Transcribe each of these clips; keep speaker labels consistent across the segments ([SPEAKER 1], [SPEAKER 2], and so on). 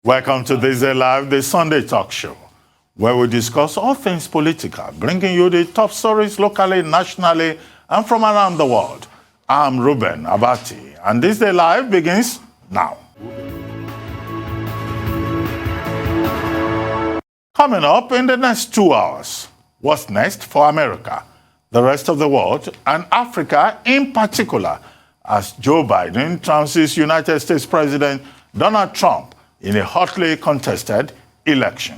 [SPEAKER 1] Welcome to THISDAY Live, the Sunday talk show, where we discuss all things political, bringing you the top stories locally, nationally, and from around the world. I'm Ruben Abati, and THISDAY Live begins now. Coming up in the next 2 hours, what's next for America, the rest of the world, and Africa in particular, as Joe Biden trounces United States President Donald Trump in a hotly contested election.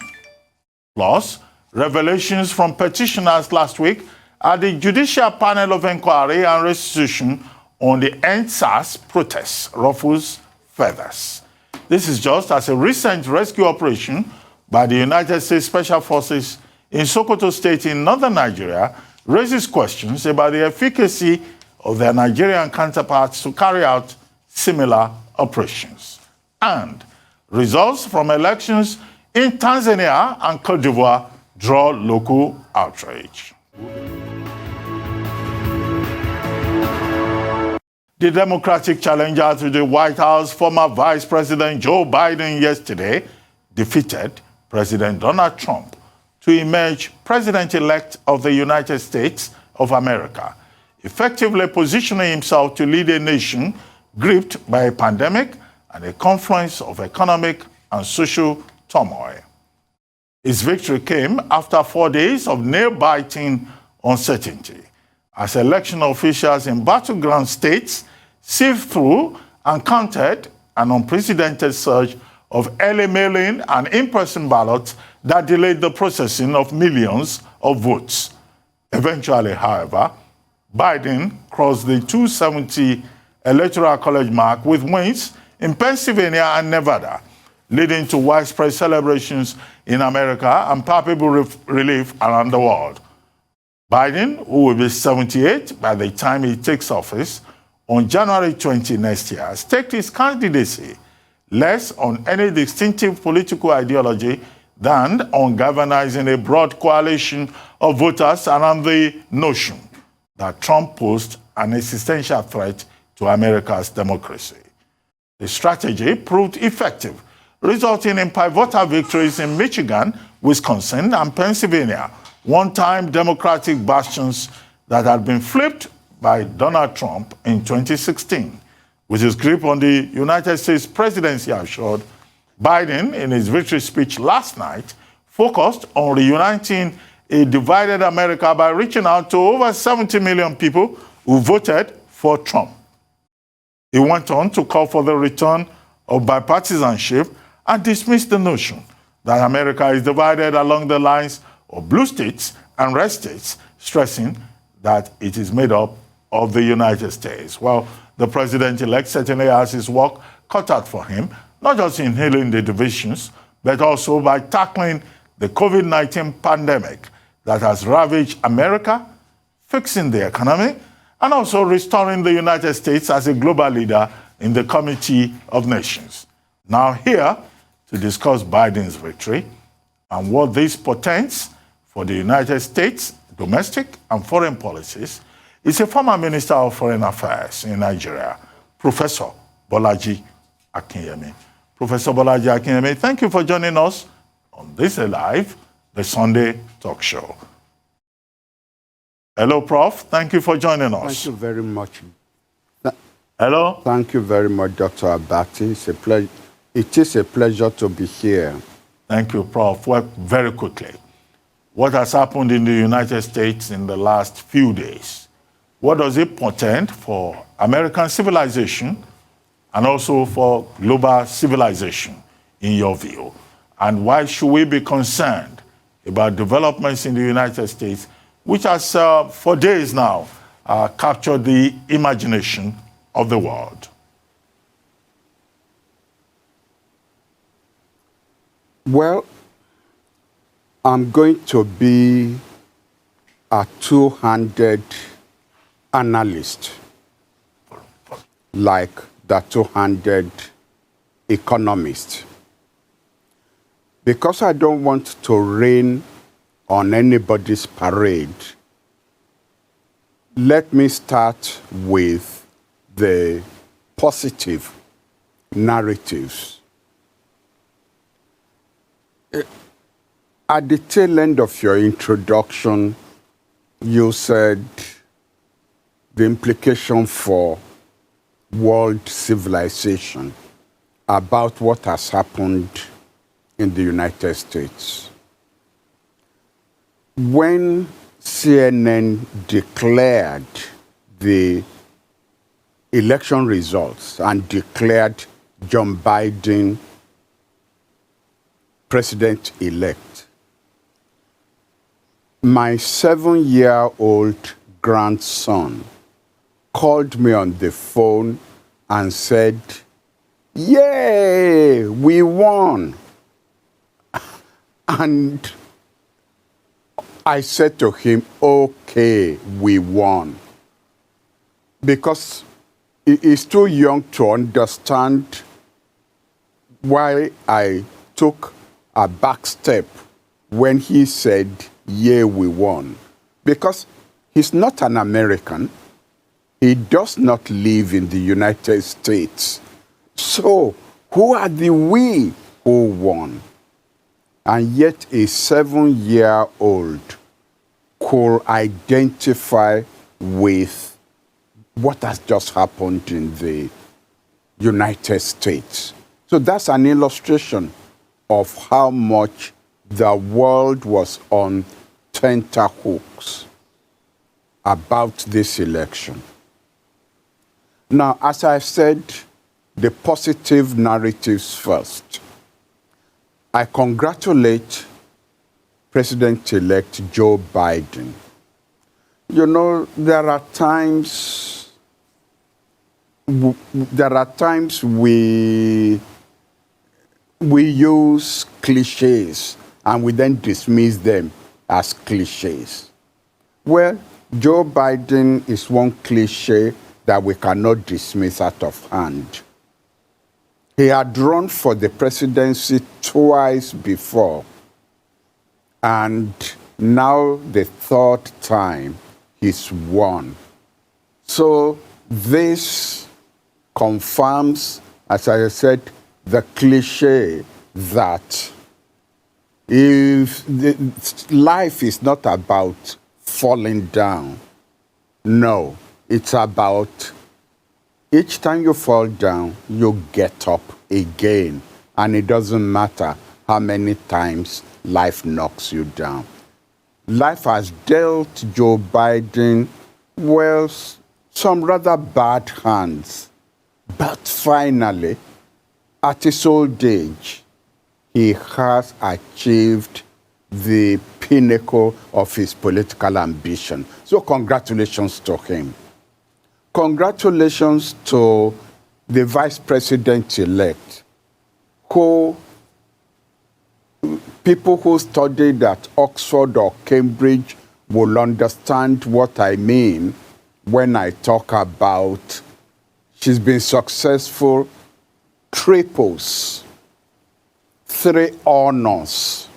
[SPEAKER 1] Plus, revelations from petitioners last week at the Judicial Panel of Inquiry and Restitution on the EndSARS protests ruffles feathers. This is just as a recent rescue operation by the United States Special Forces in Sokoto State in northern Nigeria raises questions about the efficacy of their Nigerian counterparts to carry out similar operations. And results from elections in Tanzania and Cote d'Ivoire draw local outrage. The Democratic challenger to the White House, former Vice President Joe Biden, yesterday defeated President Donald Trump to emerge President-elect of the United States of America, effectively positioning himself to lead a nation gripped by a pandemic and a confluence of economic and social turmoil. His victory came after 4 days of nail-biting uncertainty, as election officials in battleground states sieved through and counted an unprecedented surge of early mail-in and in-person ballots that delayed the processing of millions of votes. Eventually, however, Biden crossed the 270 Electoral College mark with wins in Pennsylvania and Nevada, leading to widespread celebrations in America and palpable relief around the world. Biden, who will be 78 by the time he takes office on January 20 next year, staked his candidacy less on any distinctive political ideology than on galvanizing a broad coalition of voters around the notion that Trump posed an existential threat to America's democracy. The strategy proved effective, resulting in pivotal victories in Michigan, Wisconsin, and Pennsylvania, one-time Democratic bastions that had been flipped by Donald Trump in 2016. With his grip on the United States presidency assured, Biden, in his victory speech last night, focused on reuniting a divided America by reaching out to over 70 million people who voted for Trump. He went on to call for the return of bipartisanship and dismissed the notion that America is divided along the lines of blue states and red states, stressing that it is made up of the United States. Well, the president-elect certainly has his work cut out for him, not just in healing the divisions, but also by tackling the COVID-19 pandemic that has ravaged America, fixing the economy, and also restoring the United States as a global leader in the Committee of Nations. Now here to discuss Biden's victory and what this portends for the United States domestic and foreign policies is a former Minister of Foreign Affairs in Nigeria, Professor Bolaji Akinyemi. Professor Bolaji Akinyemi, thank you for joining us on THISDAY Live, the Sunday talk show. Hello, Prof. Thank you for joining us.
[SPEAKER 2] Thank you very much.
[SPEAKER 1] Hello.
[SPEAKER 2] Thank you very much, Dr. Abati. It is a pleasure to be here.
[SPEAKER 1] Thank you, Prof. Well, very quickly, what has happened in the United States in the last few days? What does it portend for American civilization and also for global civilization, in your view? And why should we be concerned about developments in the United States, which has, for days now, captured the imagination of the world?
[SPEAKER 2] Well, I'm going to be a two-handed analyst, like the two-handed economist. Because I don't want to rain on anybody's parade, let me start with the positive narratives. At the tail end of your introduction, you said the implication for world civilization about what has happened in the United States. When CNN declared the election results and declared John Biden president-elect, my 7-year-old grandson called me on the phone and said, "Yay, we won." And I said to him, "Okay, we won." Because he is too young to understand why I took a back step when he said, "Yeah, we won." Because he's not an American. He does not live in the United States. So, who are the we who won? And yet a 7-year-old could identify with what has just happened in the United States. So that's an illustration of how much the world was on tenterhooks about this election. Now, as I said, the positive narratives first. I congratulate President-elect Joe Biden. You know, there are times we use cliches and we then dismiss them as cliches. Well, Joe Biden is one cliche that we cannot dismiss out of hand. He had run for the presidency twice before, and now the third time he's won. So this confirms, as I said, the cliche that life is not about falling down. No, it's about each time you fall down, you get up again. And it doesn't matter how many times life knocks you down. Life has dealt Joe Biden, well, some rather bad hands. But finally, at his old age, he has achieved the pinnacle of his political ambition. So congratulations to him. Congratulations to the vice president-elect, who people who studied at Oxford or Cambridge will understand what I mean when I talk about she's been successful, triples, 3 honors.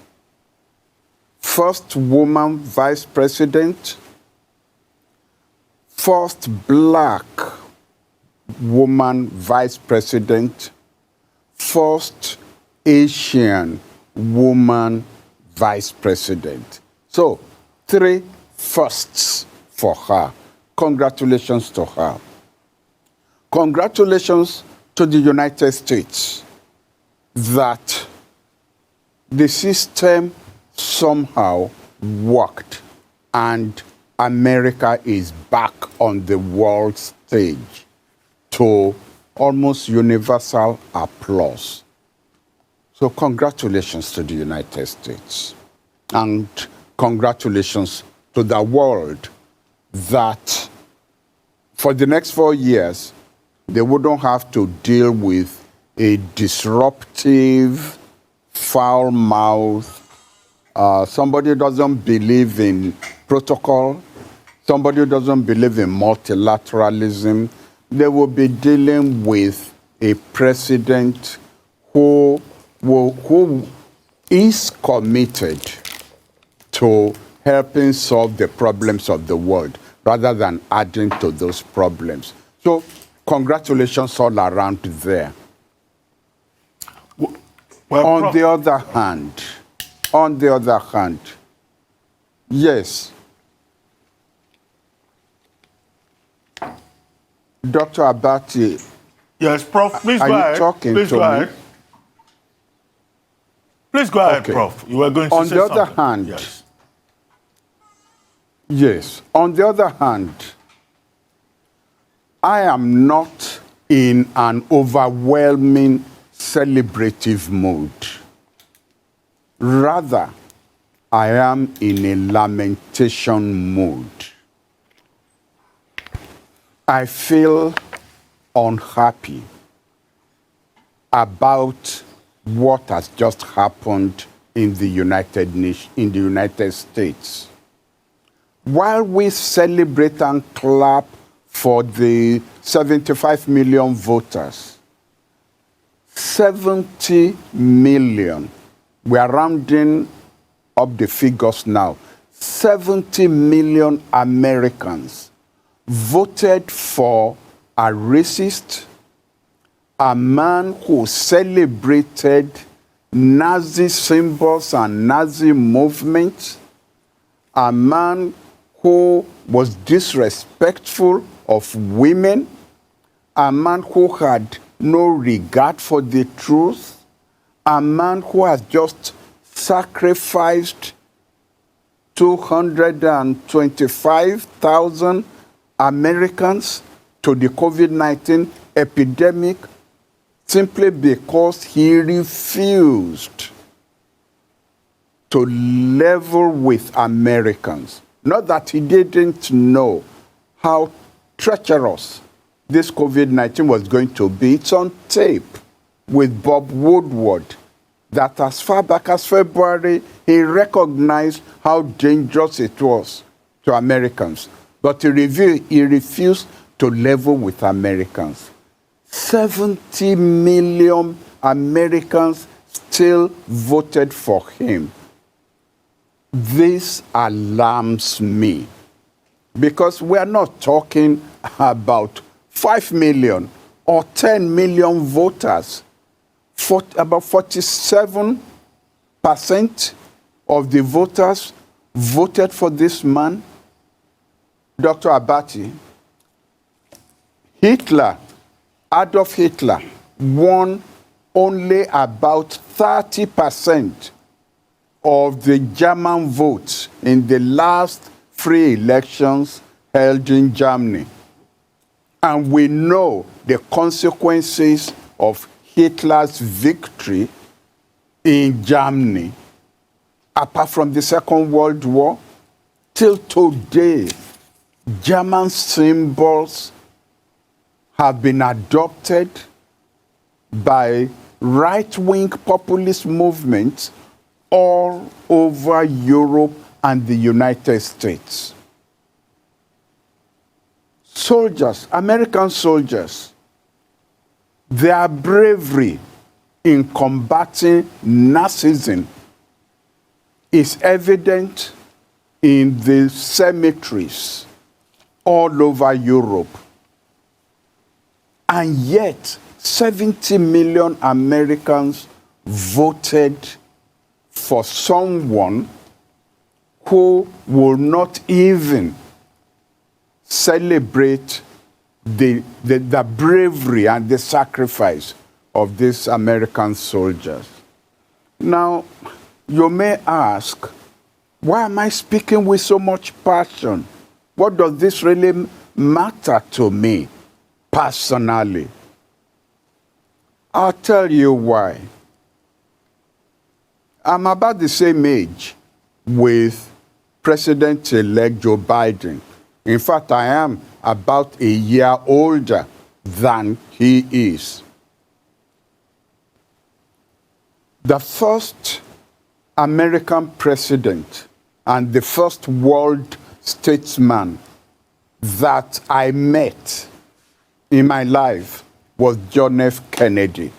[SPEAKER 2] First woman vice president, first black woman vice president, first Asian woman vice president. So, 3 firsts for her. Congratulations to her. Congratulations to the United States that the system somehow worked and America is back on the world stage to almost universal applause. So congratulations to the United States. And congratulations to the world that for the next 4 years, they wouldn't have to deal with a disruptive, foul mouth, somebody who doesn't believe in protocol, somebody who doesn't believe in multilateralism. They will be dealing with a president who is committed to helping solve the problems of the world rather than adding to those problems. So congratulations all around there. Well, on the other hand, On the other hand, yes, Dr. Abati,
[SPEAKER 1] Yes, Prof. Please
[SPEAKER 2] are
[SPEAKER 1] go
[SPEAKER 2] you
[SPEAKER 1] ahead.
[SPEAKER 2] talking
[SPEAKER 1] Please
[SPEAKER 2] to
[SPEAKER 1] go
[SPEAKER 2] me?
[SPEAKER 1] ahead. Please go ahead,
[SPEAKER 2] Okay.
[SPEAKER 1] Prof. You were going to
[SPEAKER 2] On
[SPEAKER 1] say
[SPEAKER 2] the other
[SPEAKER 1] something.
[SPEAKER 2] hand,
[SPEAKER 1] Yes.
[SPEAKER 2] yes, on the other hand, I am not in an overwhelming celebrative mood. Rather, I am in a lamentation mood. I feel unhappy about what has just happened in the United States. While we celebrate and clap for the 75 million voters, 70 million, we are rounding up the figures now, 70 million Americans voted for a racist, a man who celebrated Nazi symbols and Nazi movements, a man who was disrespectful of women, a man who had no regard for the truth, a man who has just sacrificed 225,000 Americans to the COVID-19 epidemic simply because he refused to level with Americans. Not that he didn't know how treacherous this COVID-19 was going to be. It's on tape with Bob Woodward that as far back as February, he recognized how dangerous it was to Americans. But he refused to level with Americans. 70 million Americans still voted for him. This alarms me because we are not talking about 5 million or 10 million voters. About 47% of the voters voted for this man. Dr. Abati, Adolf Hitler won only about 30% of the German votes in the last free elections held in Germany. And we know the consequences of Hitler's victory in Germany. Apart from the Second World War, till today, German symbols have been adopted by right-wing populist movements all over Europe and the United States. Soldiers, American soldiers, their bravery in combating Nazism is evident in the cemeteries all over Europe. And yet, 70 million Americans voted for someone who will not even celebrate the bravery and the sacrifice of these American soldiers. Now, you may ask, why am I speaking with so much passion? What does this really matter to me personally? I'll tell you why. I'm about the same age with President-elect Joe Biden. In fact, I am about a year older than he is. The first American president and the first world statesman that I met in my life was John F. Kennedy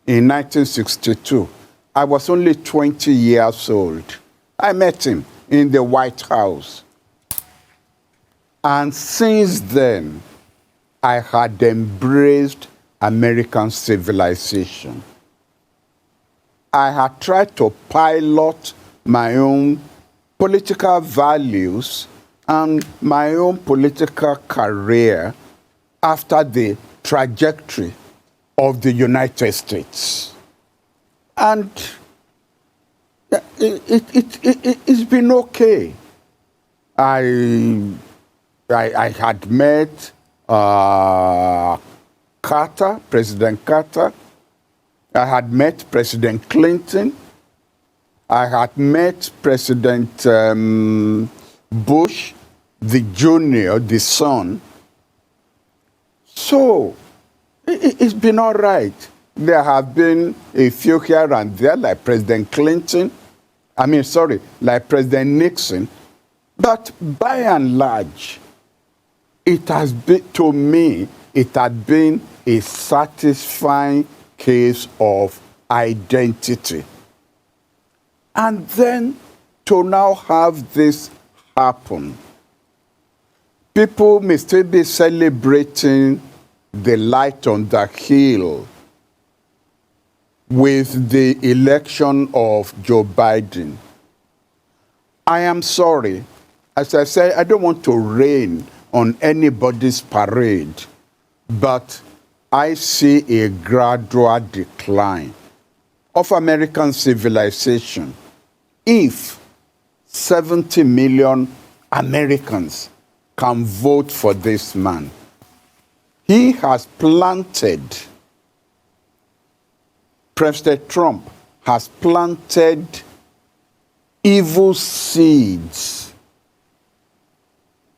[SPEAKER 2] in 1962. I was only 20 years old. I met him in the White House. And since then, I had embraced American civilization. I had tried to pilot my own political values and my own political career after the trajectory of the United States. And it's been okay. I had met Carter, President Carter. I had met President Clinton. I had met President Bush, the junior, the son. So it's been all right. There have been a few here and there, like President Clinton. Like President Nixon. But by and large, it has been, to me, it had been a satisfying case of identity. And then to now have this happen, people may still be celebrating the light on the hill with the election of Joe Biden. I am sorry. As I say, I don't want to rain on anybody's parade, but I see a gradual decline of American civilization. If 70 million Americans can vote for this man, he has planted, President Trump has planted evil seeds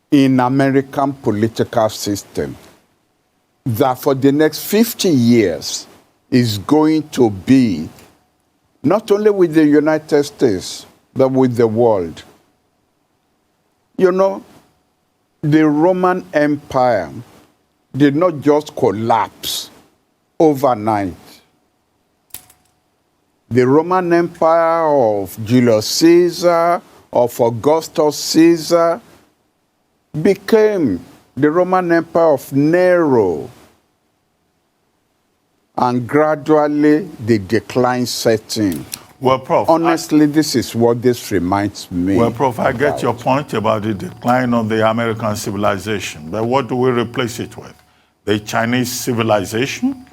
[SPEAKER 2] in American political system that for the next 50 years is going to be not only with the United States, but with the world. You know, the Roman Empire did not just collapse overnight. The Roman Empire of Julius Caesar, of Augustus Caesar, became the Roman Empire of Nero. And gradually the decline set in.
[SPEAKER 1] Well, Prof.
[SPEAKER 2] Honestly, this is what this reminds me.
[SPEAKER 1] Well, Prof, I get your point about the decline of the American civilization. But what do we replace it with? The Chinese civilization?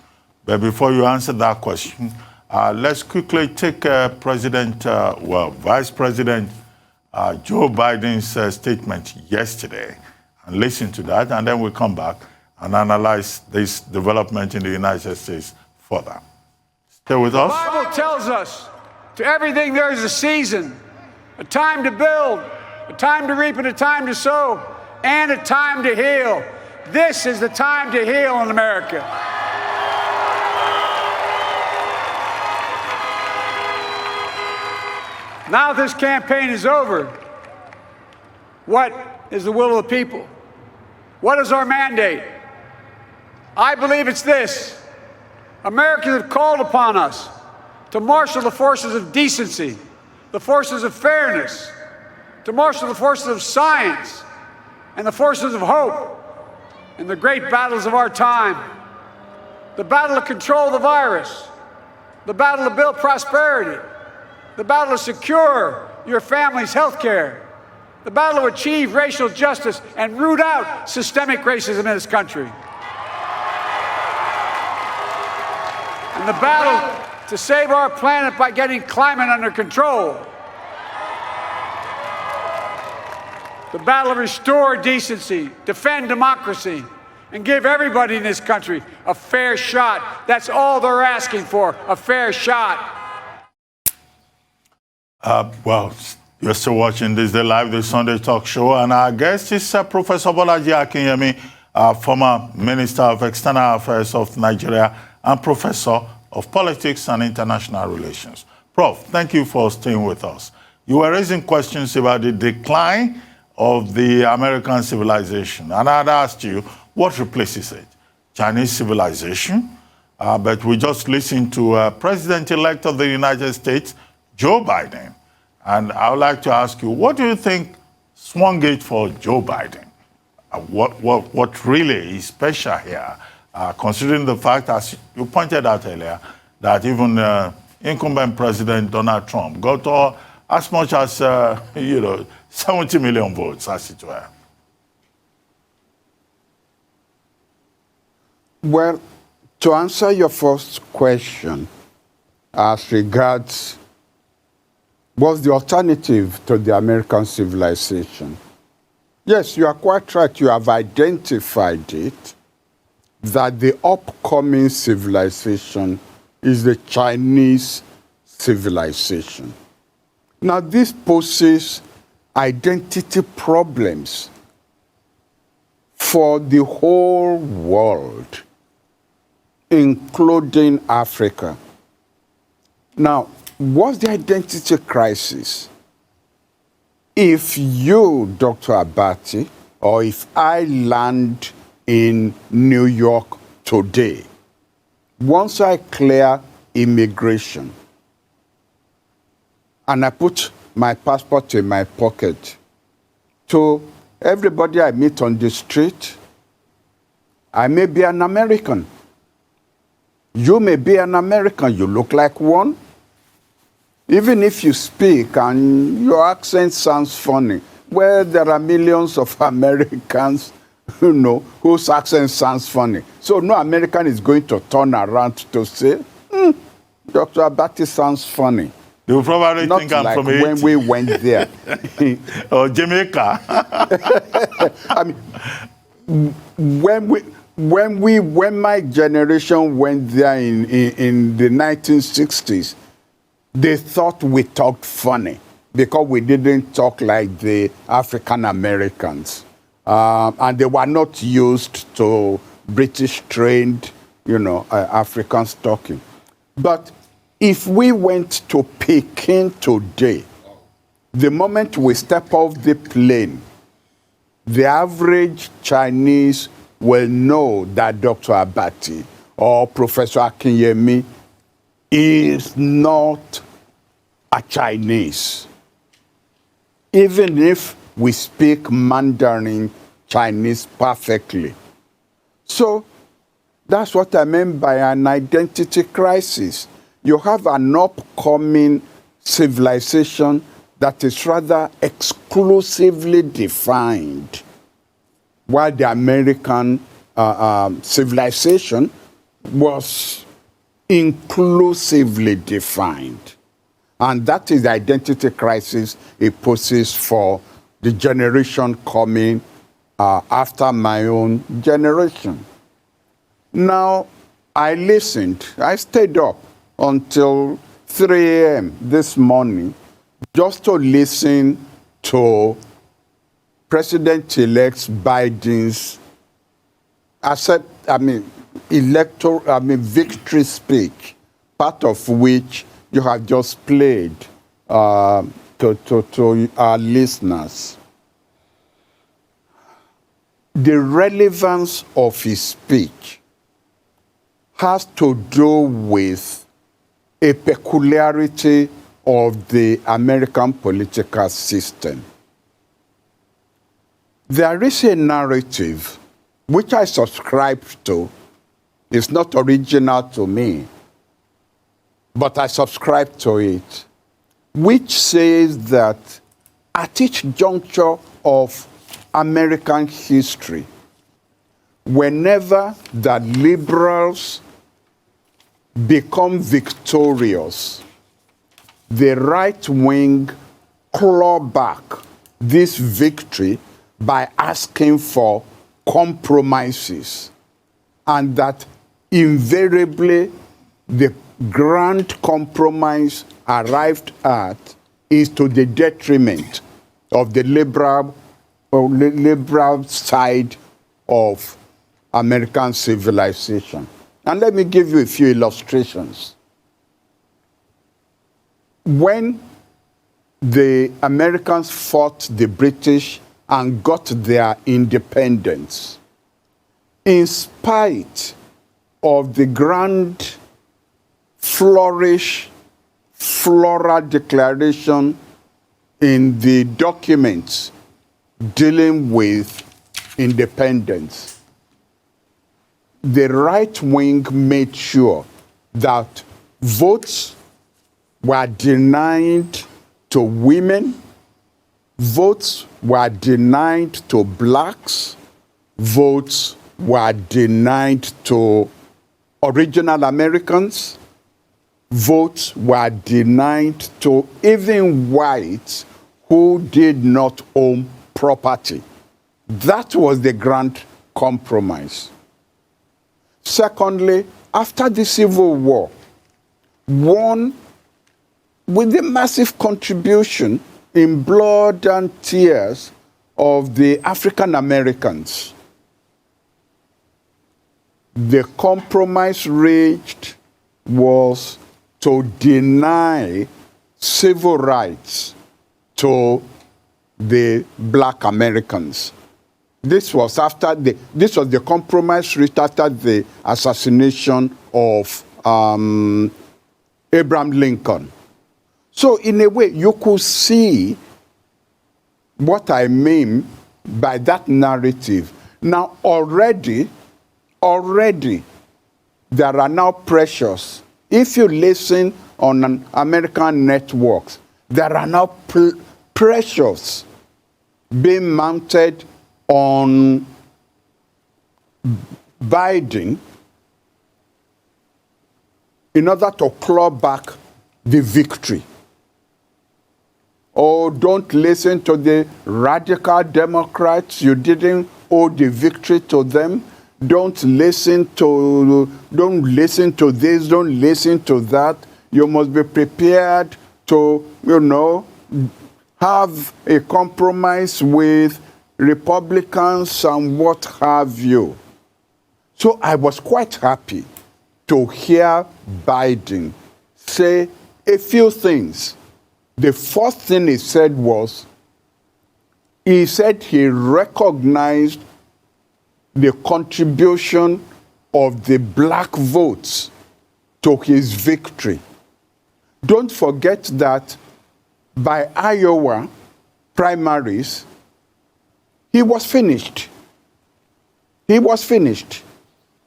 [SPEAKER 1] But before you answer that question, let's quickly take Vice President Joe Biden's statement yesterday and listen to that, and then we'll come back and analyze this development in the United States further. Stay with us.
[SPEAKER 3] The Bible tells us, to everything there is a season, a time to build, a time to reap, and a time to sow, and a time to heal. This is the time to heal in America. Now this campaign is over. What is the will of the people? What is our mandate? I believe it's this. Americans have called upon us to marshal the forces of decency, the forces of fairness, to marshal the forces of science and the forces of hope in the great battles of our time. The battle to control the virus, the battle to build prosperity, the battle to secure your family's health care, the battle to achieve racial justice and root out systemic racism in this country. And the battle to save our planet by getting climate under control. The battle to restore decency, defend democracy, and give everybody in this country a fair shot. That's all they're asking for, a fair shot.
[SPEAKER 1] Well, you're still watching THISDAY Live, the Sunday talk show, and our guest is Professor Bolaji Akinyemi, former Minister of External Affairs of Nigeria and Professor of Politics and International Relations. Prof, thank you for staying with us. You were raising questions about the decline of the American civilization, and I'd asked you, what replaces it? Chinese civilization? But we just listened to President-elect of the United States, Joe Biden. And I would like to ask you, what do you think swung it for Joe Biden? What really is special here, considering the fact, as you pointed out earlier, that even incumbent President Donald Trump got as much as, 70 million votes, as it were.
[SPEAKER 2] Well, to answer your first question, as regards what's the alternative to the American civilization? Yes, you are quite right. You have identified it, that the upcoming civilization is the Chinese civilization. Now, this poses identity problems for the whole world, including Africa. Now, what's the identity crisis? If you, Dr. Abati, or if I land in New York today, once I clear immigration and I put my passport in my pocket, to everybody I meet on the street, I may be an American. You may be an American. You look like one. Even if you speak and your accent sounds funny, well, there are millions of Americans, whose accent sounds funny. So no American is going to turn around to say, Dr. Abati sounds funny.
[SPEAKER 1] They will probably
[SPEAKER 2] Not
[SPEAKER 1] think I'm
[SPEAKER 2] like
[SPEAKER 1] from Haiti.
[SPEAKER 2] when we went there.
[SPEAKER 1] Or Jamaica.
[SPEAKER 2] I mean, when my generation went there in the 1960s, they thought we talked funny because we didn't talk like the African Americans. And they were not used to British-trained, Africans talking. But if we went to Peking today, the moment we step off the plane, the average Chinese will know that Dr. Abati or Professor Akinyemi is not a Chinese. Even if we speak Mandarin Chinese perfectly. So that's what I meant by an identity crisis. You have an upcoming civilization that is rather exclusively defined, while the American civilization was inclusively defined. And that is the identity crisis it poses for the generation coming after my own generation. Now, I listened. I stayed up until 3 a.m. this morning just to listen to President-elect Biden's victory speech, part of which you have just played to our listeners. The relevance of his speech has to do with a peculiarity of the American political system. There is a narrative which I subscribe to. It's not original to me, but I subscribe to it, which says that at each juncture of American history, whenever the liberals become victorious, the right wing claw back this victory by asking for compromises, and that invariably the grand compromise arrived at is to the detriment of the liberal side of American civilization. And let me give you a few illustrations. When the Americans fought the British and got their independence, in spite of the grand floral declaration in the documents dealing with independence, the right wing made sure that votes were denied to women, votes were denied to blacks, votes were denied to original Americans, votes were denied to even whites who did not own property. That was the grand compromise. Secondly, after the Civil War, won with the massive contribution in blood and tears of the African Americans. The compromise reached was to deny civil rights to the black Americans. This was the compromise reached after the assassination of Abraham Lincoln. So in a way, you could see what I mean by that narrative. Now already, there are now pressures. If you listen on American networks, there are now pressures being mounted on Biden in order to claw back the victory. Oh, don't listen to the radical Democrats. You didn't owe the victory to them. Don't listen to this, don't listen to that. You must be prepared to, have a compromise with Republicans and what have you. So I was quite happy to hear Biden say a few things. The first thing he said was, he said he recognized the contribution of the black votes to his victory. Don't forget that by Iowa primaries, he was finished. He was finished.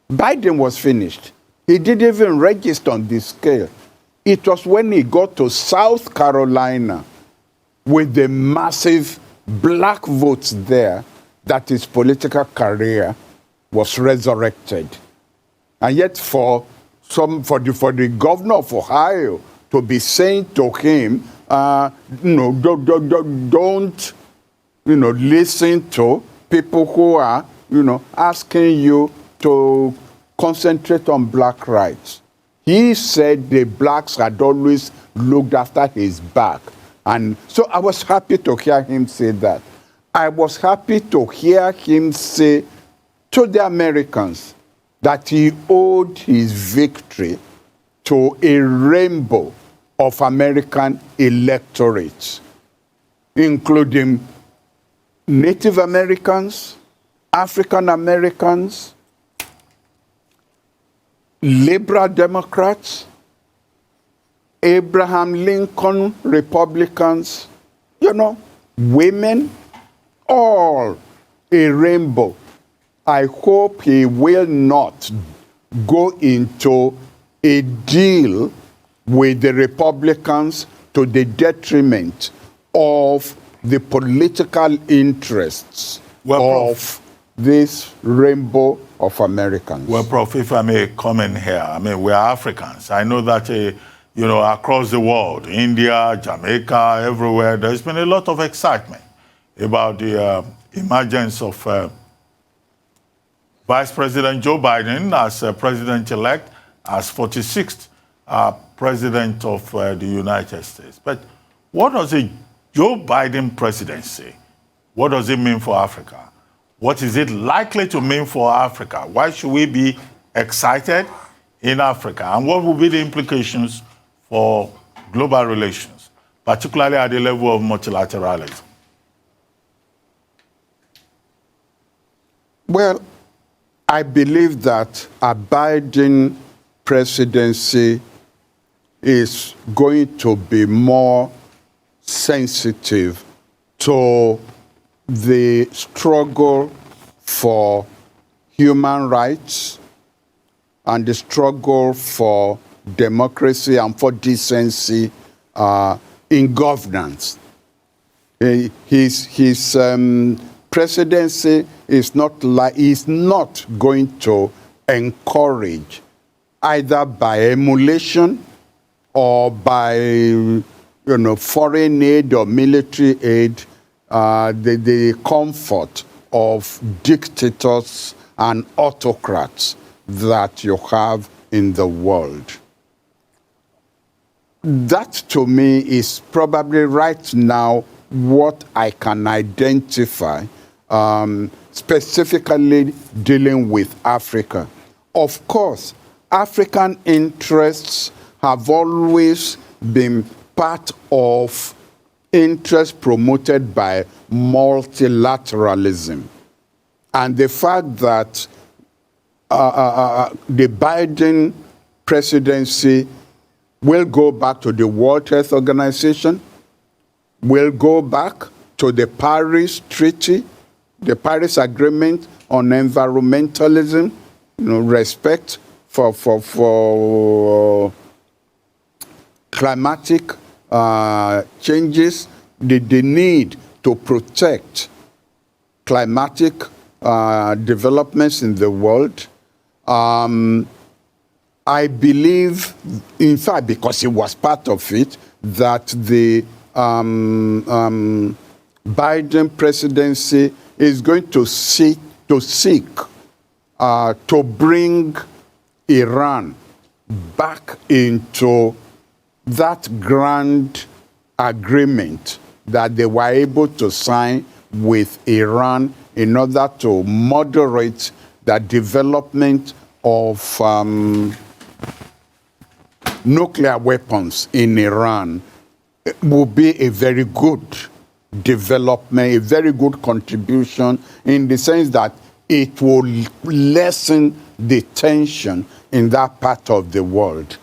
[SPEAKER 2] Biden was finished. He didn't even register on this scale. It was when he got to South Carolina with the massive black votes there that his political career was resurrected. And yet for the governor of Ohio to be saying to him, don't listen to people who are, asking you to concentrate on black rights. He said the blacks had always looked after his back. And so I was happy to hear him say that. I was happy to hear him say to the Americans that he owed his victory to a rainbow of American electorates, including Native Americans, African Americans, liberal Democrats, Abraham Lincoln Republicans, women, all a rainbow. I hope he will not go into a deal with the Republicans to the detriment of the political interests of this rainbow of Americans.
[SPEAKER 1] Well, Prof, if I may comment here, we are Africans. I know that, across the world, India, Jamaica, everywhere, there's been a lot of excitement about the emergence of Vice President Joe Biden as president-elect, as 46th president of the United States. But what does a Joe Biden presidency, what does it mean for Africa? What is it likely to mean for Africa? Why should we be excited in Africa? And what will be the implications for global relations, particularly at the level of multilateralism?
[SPEAKER 2] Well, I believe that a Biden presidency is going to be more sensitive to the struggle for human rights and the struggle for democracy and for decency in governance. His presidency is not going to encourage, either by emulation or by foreign aid or military aid, the comfort of dictators and autocrats that you have in the world. That, to me, is probably right now what I can identify, specifically dealing with Africa. Of course, African interests have always been part of interests promoted by multilateralism. And the fact that the Biden presidency will go back to the World Health Organization, will go back to the Paris Treaty, the Paris Agreement on environmentalism, respect for climatic changes, the need to protect climatic developments in the world. I believe, in fact, because it was part of it, that the Biden presidency is going to seek to bring Iran back into that grand agreement that they were able to sign with Iran in order to moderate the development of nuclear weapons in Iran. Will be a very good development, a very good contribution, in the sense that it will lessen the tension in that part of the world.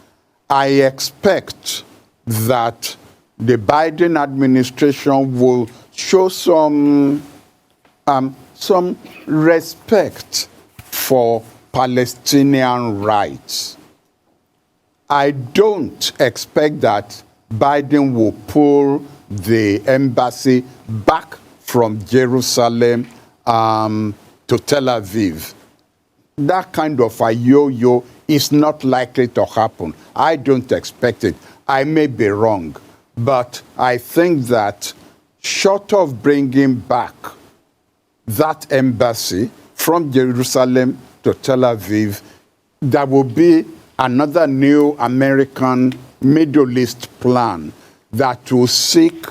[SPEAKER 2] I expect that the Biden administration will show some respect for Palestinian rights. I don't expect that Biden will pull the embassy back from Jerusalem to Tel Aviv. That kind of a yo-yo is not likely to happen. I don't expect it. I may be wrong, but I think that short of bringing back that embassy from Jerusalem to Tel Aviv, there will be another new American Middle East plan that will seek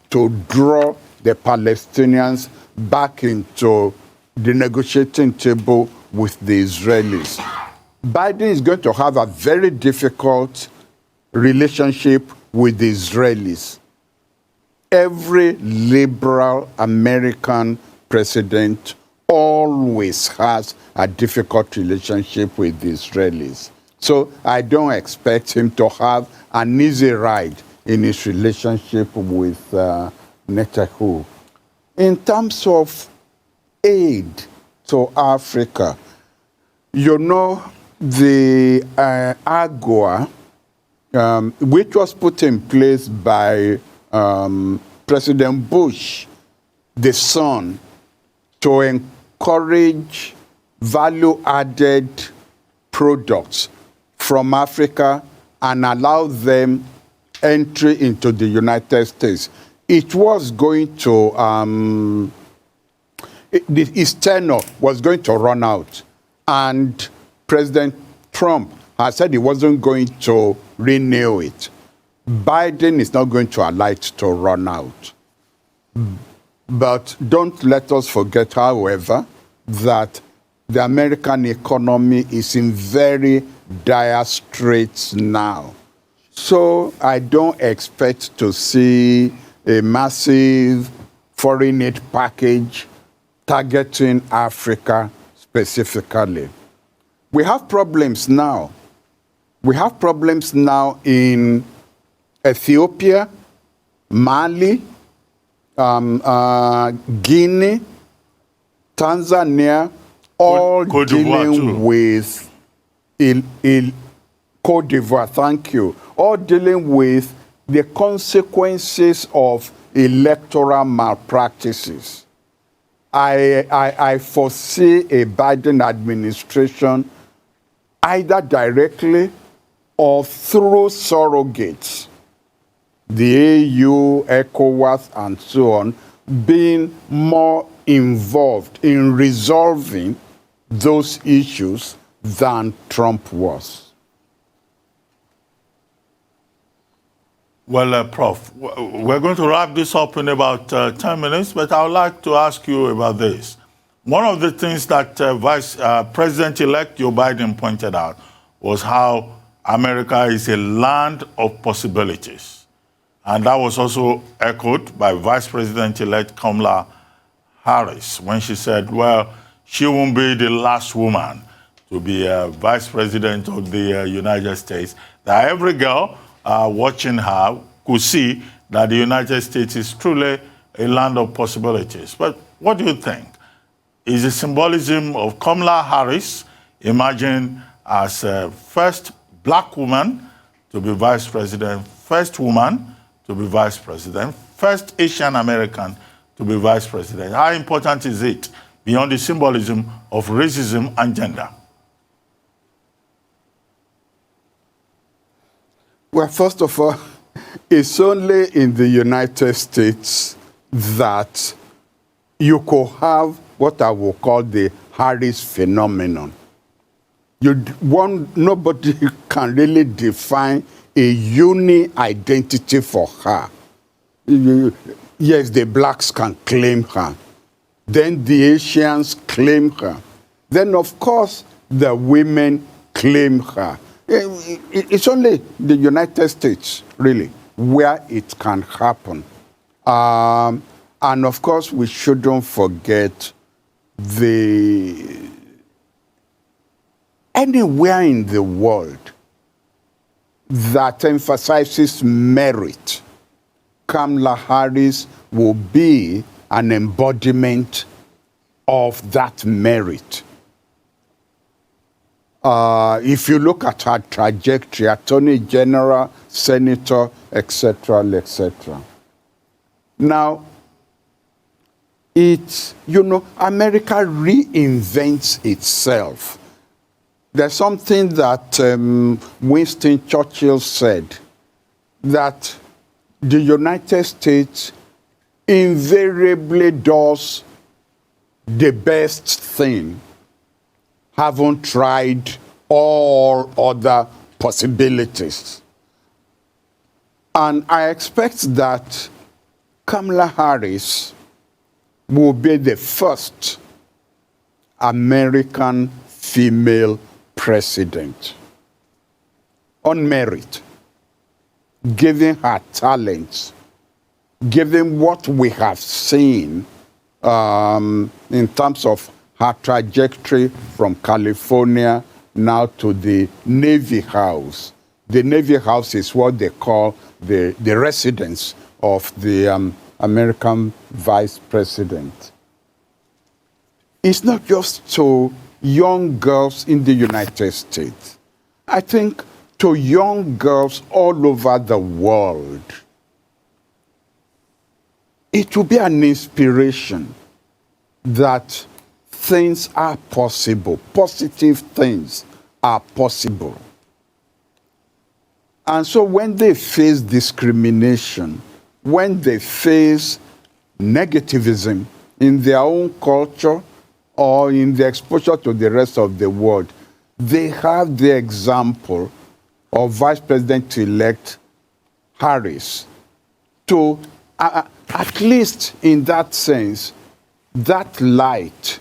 [SPEAKER 2] to draw the Palestinians back into the negotiating table with the Israelis. Biden is going to have a very difficult relationship with the Israelis. Every liberal American president always has a difficult relationship with the Israelis. So I don't expect him to have an easy ride in his relationship with Netanyahu. In terms of aid to Africa, the AGOA, which was put in place by President Bush, the son, to encourage value-added products from Africa and allow them entry into the United States. It was going to, its tenure was going to run out. And President Trump has said he wasn't going to renew it. Biden is not going to allow it to run out. But don't let us forget, however, that the American economy is in very dire straits now. So I don't expect to see a massive foreign aid package targeting Africa specifically. We have problems now. We have problems now in Ethiopia, Mali, Guinea, Tanzania, all dealing with Côte d'Ivoire, thank you, all dealing with the consequences of electoral malpractices. I foresee a Biden administration either directly or through surrogates, the AU, ECOWAS, and so on, being more involved in resolving those issues than Trump was.
[SPEAKER 1] Well, Prof, we're going to wrap this up in about 10 minutes, but I would like to ask you about this. One of the things that Vice President-elect Joe Biden pointed out was how America is a land of possibilities. And that was also echoed by Vice President-elect Kamala Harris when she said, well, she won't be the last woman to be Vice President of the United States. That every girl watching her could see that the United States is truly a land of possibilities. But what do you think? Is the symbolism of Kamala Harris emerging as first black woman to be vice president, first woman to be vice president, first Asian American to be vice president? How important is it beyond the symbolism of racism and gender?
[SPEAKER 2] Well, first of all, it's only in the United States that you could have what I will call the Harris phenomenon. Nobody can really define a unique identity for her. Yes, the blacks can claim her. Then the Asians claim her. Then, of course, the women claim her. It's only the United States, really, where it can happen. And, of course, we shouldn't forget anywhere in the world that emphasizes merit, Kamala Harris will be an embodiment of that merit. If you look at her trajectory, Attorney General, Senator, etc., etc. Now, America reinvents itself. There's something that Winston Churchill said, that the United States invariably does the best thing, haven't tried all other possibilities. And I expect that Kamala Harris will be the first American female president on merit, given her talents, given what we have seen in terms of her trajectory from California now to the Navy House. The Navy House is what they call the residence of the American vice president. It's not just to young girls in the United States. I think to young girls all over the world, it will be an inspiration that things are possible, positive things are possible. And so when they face discrimination, when they face negativism in their own culture or in the exposure to the rest of the world, they have the example of Vice President-elect Harris to, at least in that sense, that light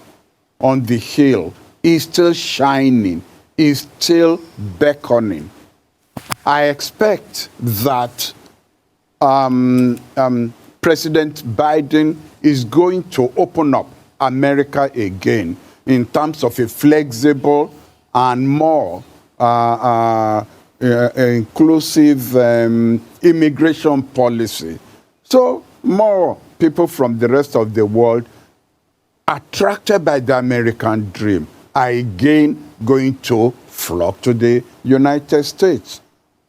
[SPEAKER 2] on the hill is still shining, is still beckoning. I expect that President Biden is going to open up America again in terms of a flexible and more inclusive immigration policy. So more people from the rest of the world attracted by the American dream are again going to flock to the United States.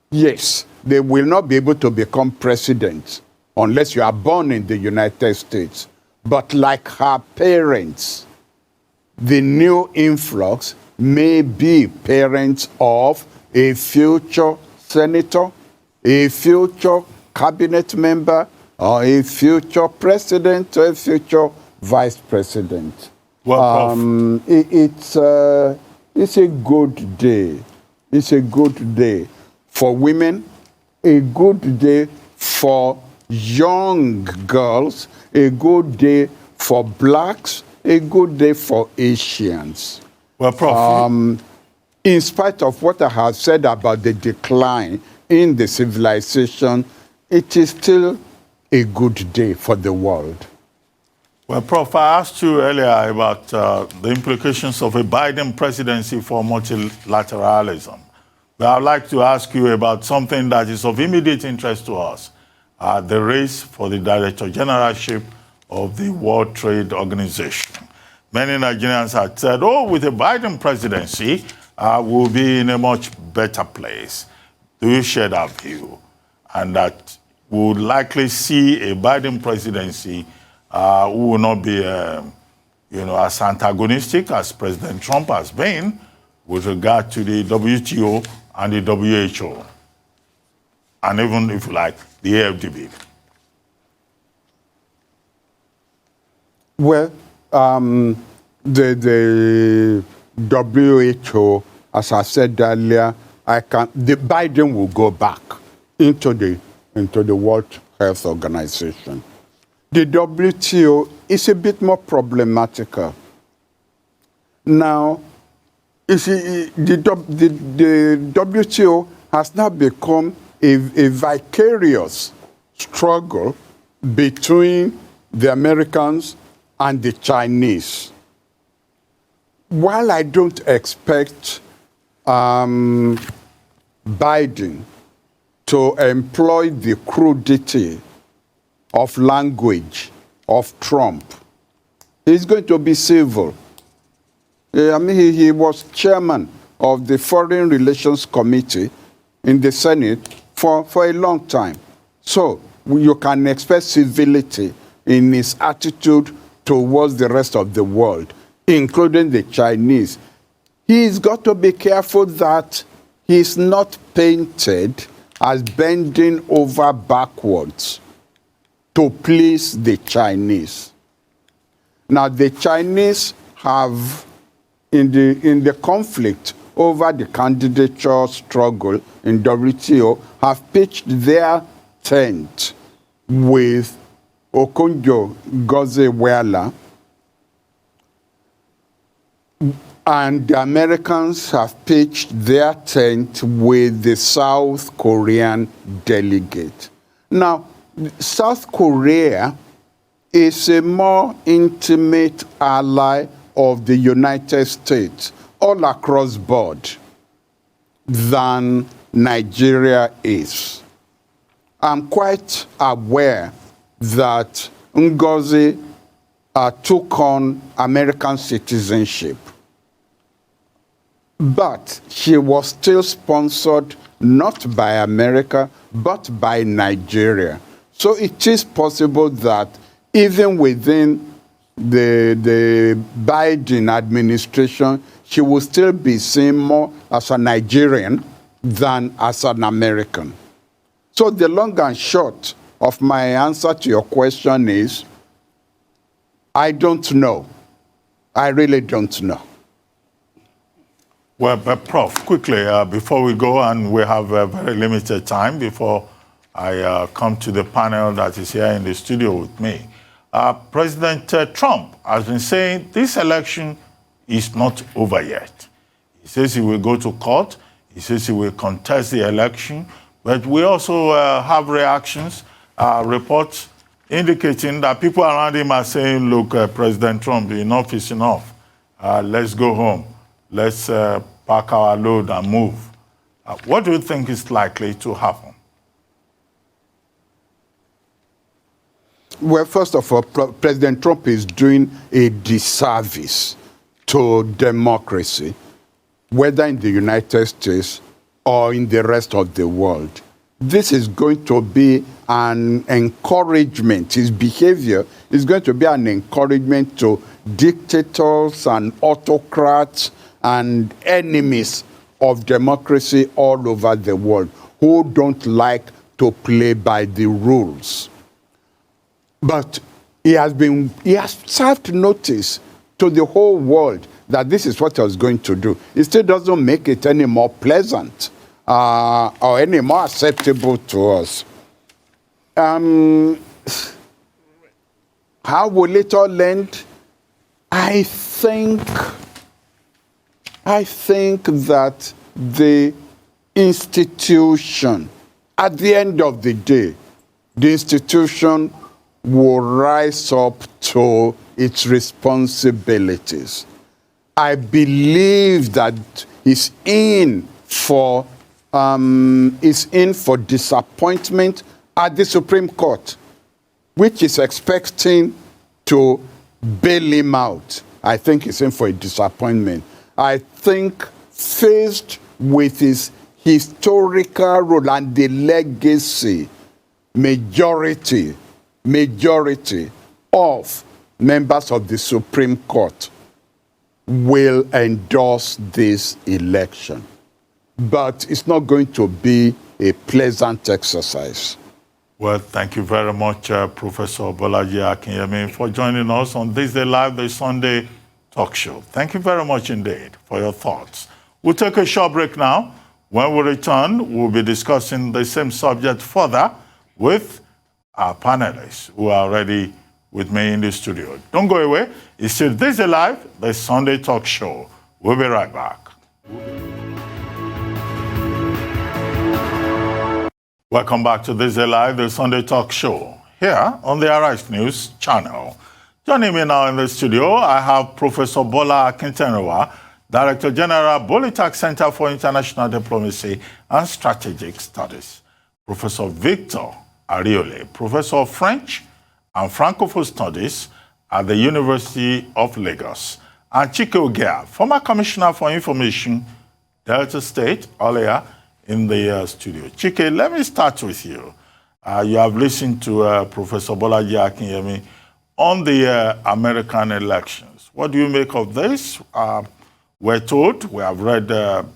[SPEAKER 2] Yes, they will not be able to become president unless you are born in the United States. But like her parents, the new influx may be parents of a future senator, a future cabinet member, or a future president, or a future vice president.
[SPEAKER 1] Well,
[SPEAKER 2] It's a good day. It's a good day for women, a good day for young girls, a good day for blacks, a good day for Asians.
[SPEAKER 1] well, Prof.
[SPEAKER 2] In spite of what I have said about the decline in the civilization, it is still a good day for the world.
[SPEAKER 1] Well, Prof, I asked you earlier about the implications of a Biden presidency for multilateralism. But I'd like to ask you about something that is of immediate interest to us, the race for the Director Generalship of the World Trade Organization. Many Nigerians had said, oh, with a Biden presidency, we'll be in a much better place. Do you share that view? And that we would likely see a Biden presidency who will not be, as antagonistic as President Trump has been with regard to the WTO and the WHO, and even, if you like, the AFDB.
[SPEAKER 2] Well, the WHO, as I said earlier, the Biden will go back into the World Health Organization. The WTO is a bit more problematical. Now, you see, the WTO has now become a vicarious struggle between the Americans and the Chinese. While I don't expect Biden to employ the crudity of language of Trump, he's going to be civil. I mean, he was chairman of the Foreign Relations Committee in the Senate for a long time. So you can expect civility in his attitude towards the rest of the world, including the Chinese. He's got to be careful that he's not painted as bending over backwards to please the Chinese. Now, the Chinese have, in the conflict over the candidature struggle in WTO, have pitched their tent with Okonjo-Iweala, and the Americans have pitched their tent with the South Korean delegate. Now, South Korea is a more intimate ally of the United States all across board than Nigeria is. I'm quite aware that Ngozi took on American citizenship, but she was still sponsored not by America, but by Nigeria. So it is possible that even within the Biden administration, she will still be seen more as a Nigerian than as an American. So the long and short of my answer to your question is, I don't know. I really don't know.
[SPEAKER 1] Well, but Prof, quickly, before we go, and we have a very limited time before I come to the panel that is here in the studio with me. President Trump has been saying this election is not over yet. He says he will go to court. He says he will contest the election. But we also have reactions, reports indicating that people around him are saying, look, President Trump, enough is enough. Let's go home. Let's pack our load and move. What do you think is likely to happen?
[SPEAKER 2] Well, first of all, President Trump is doing a disservice to democracy, whether in the United States or in the rest of the world. this is going to be an encouragement. His behavior is going to be an encouragement to dictators and autocrats and enemies of democracy all over the world who don't like to play by the rules. But he has served notice to the whole world that this is what he was going to do. It still doesn't make it any more pleasant or any more acceptable to us. How will it all end? I think that the institution, at the end of the day, the institution will rise up to its responsibilities. I believe that it's in for disappointment at the Supreme Court, which is expecting to bail him out. I think it's in for a disappointment. I think faced with his historical role and the legacy, majority of members of the Supreme Court will endorse this election. But it's not going to be a pleasant exercise.
[SPEAKER 1] Well, thank you very much, Professor Bolaji Akinyemi, for joining us on THISDAY Live, the Sunday talk show. Thank you very much indeed for your thoughts. We'll take a short break now. When we return, we'll be discussing the same subject further with our panelists who are already with me in the studio. Don't go away. It's still THISDAY Live, the Sunday talk show. We'll be right back. Welcome back to THISDAY Live, the Sunday talk show, here on the Arise News channel. Joining me now in the studio, I have Professor Bola Akintenwa, Director General, Bolitac Center for International Diplomacy and Strategic Studies. Professor Victor Ariole, Professor of French and Francophone Studies at the University of Lagos. And Chike Ogea, former Commissioner for Information, Delta State, earlier in the studio. Chike, let me start with you. You have listened to Professor Bolaji Akinyemi on the American elections. What do you make of this? We're told, we have read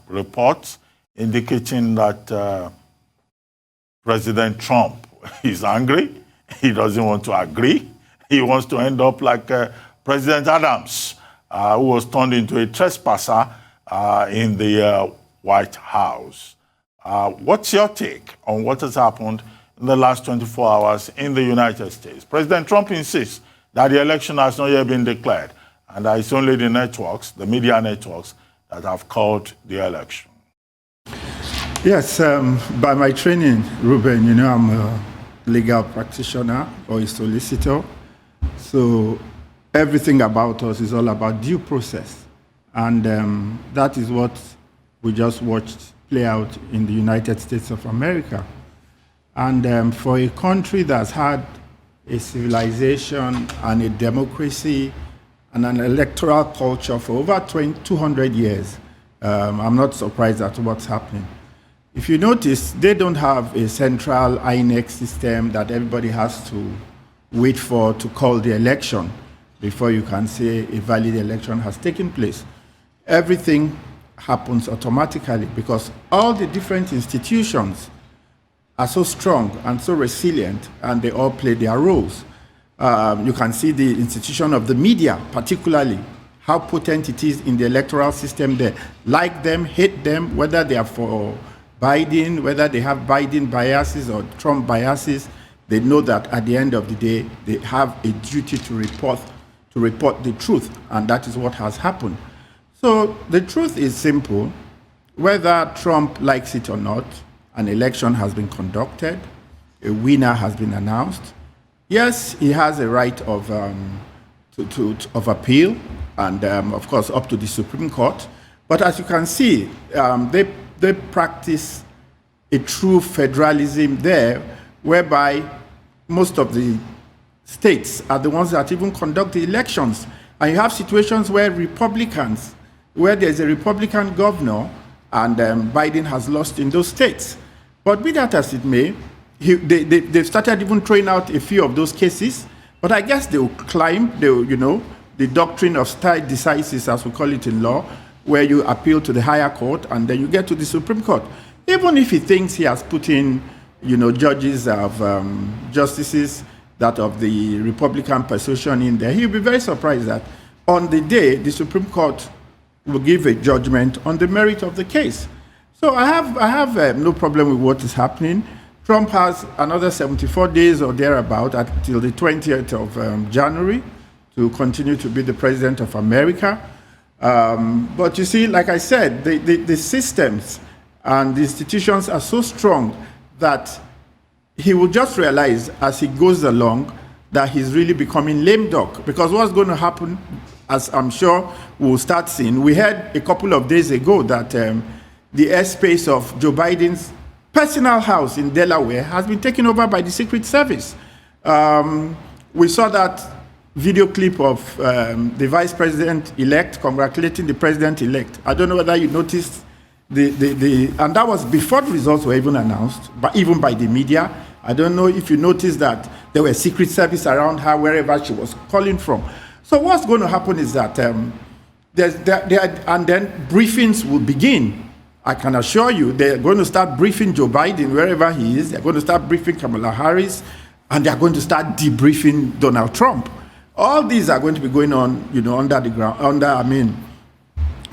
[SPEAKER 1] reports indicating that President Trump is angry. He doesn't want to agree. He wants to end up like President Adams, who was turned into a trespasser in the White House. What's your take on what has happened in the last 24 hours in the United States? President Trump insists that the election has not yet been declared, and that it's only the networks, the media networks, that have called the election.
[SPEAKER 4] Yes, by my training, Ruben, I'm a legal practitioner or a solicitor. So everything about us is all about due process. And that is what we just watched play out in the United States of America. And for a country that's had a civilization and a democracy and an electoral culture for over 200 years, I'm not surprised at what's happening. If you notice, they don't have a central INEC system that everybody has to wait for to call the election before you can say a valid election has taken place. Everything happens automatically because all the different institutions are so strong and so resilient, and they all play their roles. You can see the institution of the media, particularly, how potent it is in the electoral system there. Like them, hate them, whether they are for Biden, whether they have Biden biases or Trump biases, they know that at the end of the day, they have a duty to report the truth, and that is what has happened. So the truth is simple. Whether Trump likes it or not, an election has been conducted, a winner has been announced. Yes, he has a right of appeal, and of course up to the Supreme Court. But as you can see, they practice a true federalism there, whereby most of the states are the ones that even conduct the elections. And you have situations where there's a Republican governor, and Biden has lost in those states. But be that as it may, they've started even throwing out a few of those cases. But I guess they will climb, the doctrine of stare decisis, as we call it in law, where you appeal to the higher court and then you get to the Supreme Court. Even if he thinks he has put in, judges of justices that of the Republican persuasion in there, he'll be very surprised that on the day the Supreme Court will give a judgment on the merit of the case. So I have no problem with what is happening. Trump has another 74 days or thereabout until the 20th of January to continue to be the president of America. But you see, like I said, the systems and the institutions are so strong that he will just realize as he goes along that he's really becoming lame duck. Because what's going to happen, as I'm sure we'll start seeing, we heard a couple of days ago that the airspace of Joe Biden's personal house in Delaware has been taken over by the Secret Service. We saw that video clip of the vice president-elect congratulating the president-elect. I don't know whether you noticed and that was before the results were even announced, but even by the media. I don't know if you noticed that there were Secret Service around her wherever she was calling from. So what's going to happen is that and then briefings will begin. I can assure you they're going to start briefing Joe Biden wherever he is. They're going to start briefing Kamala Harris, and they're going to start debriefing Donald Trump. All these are going to be going on, under the ground,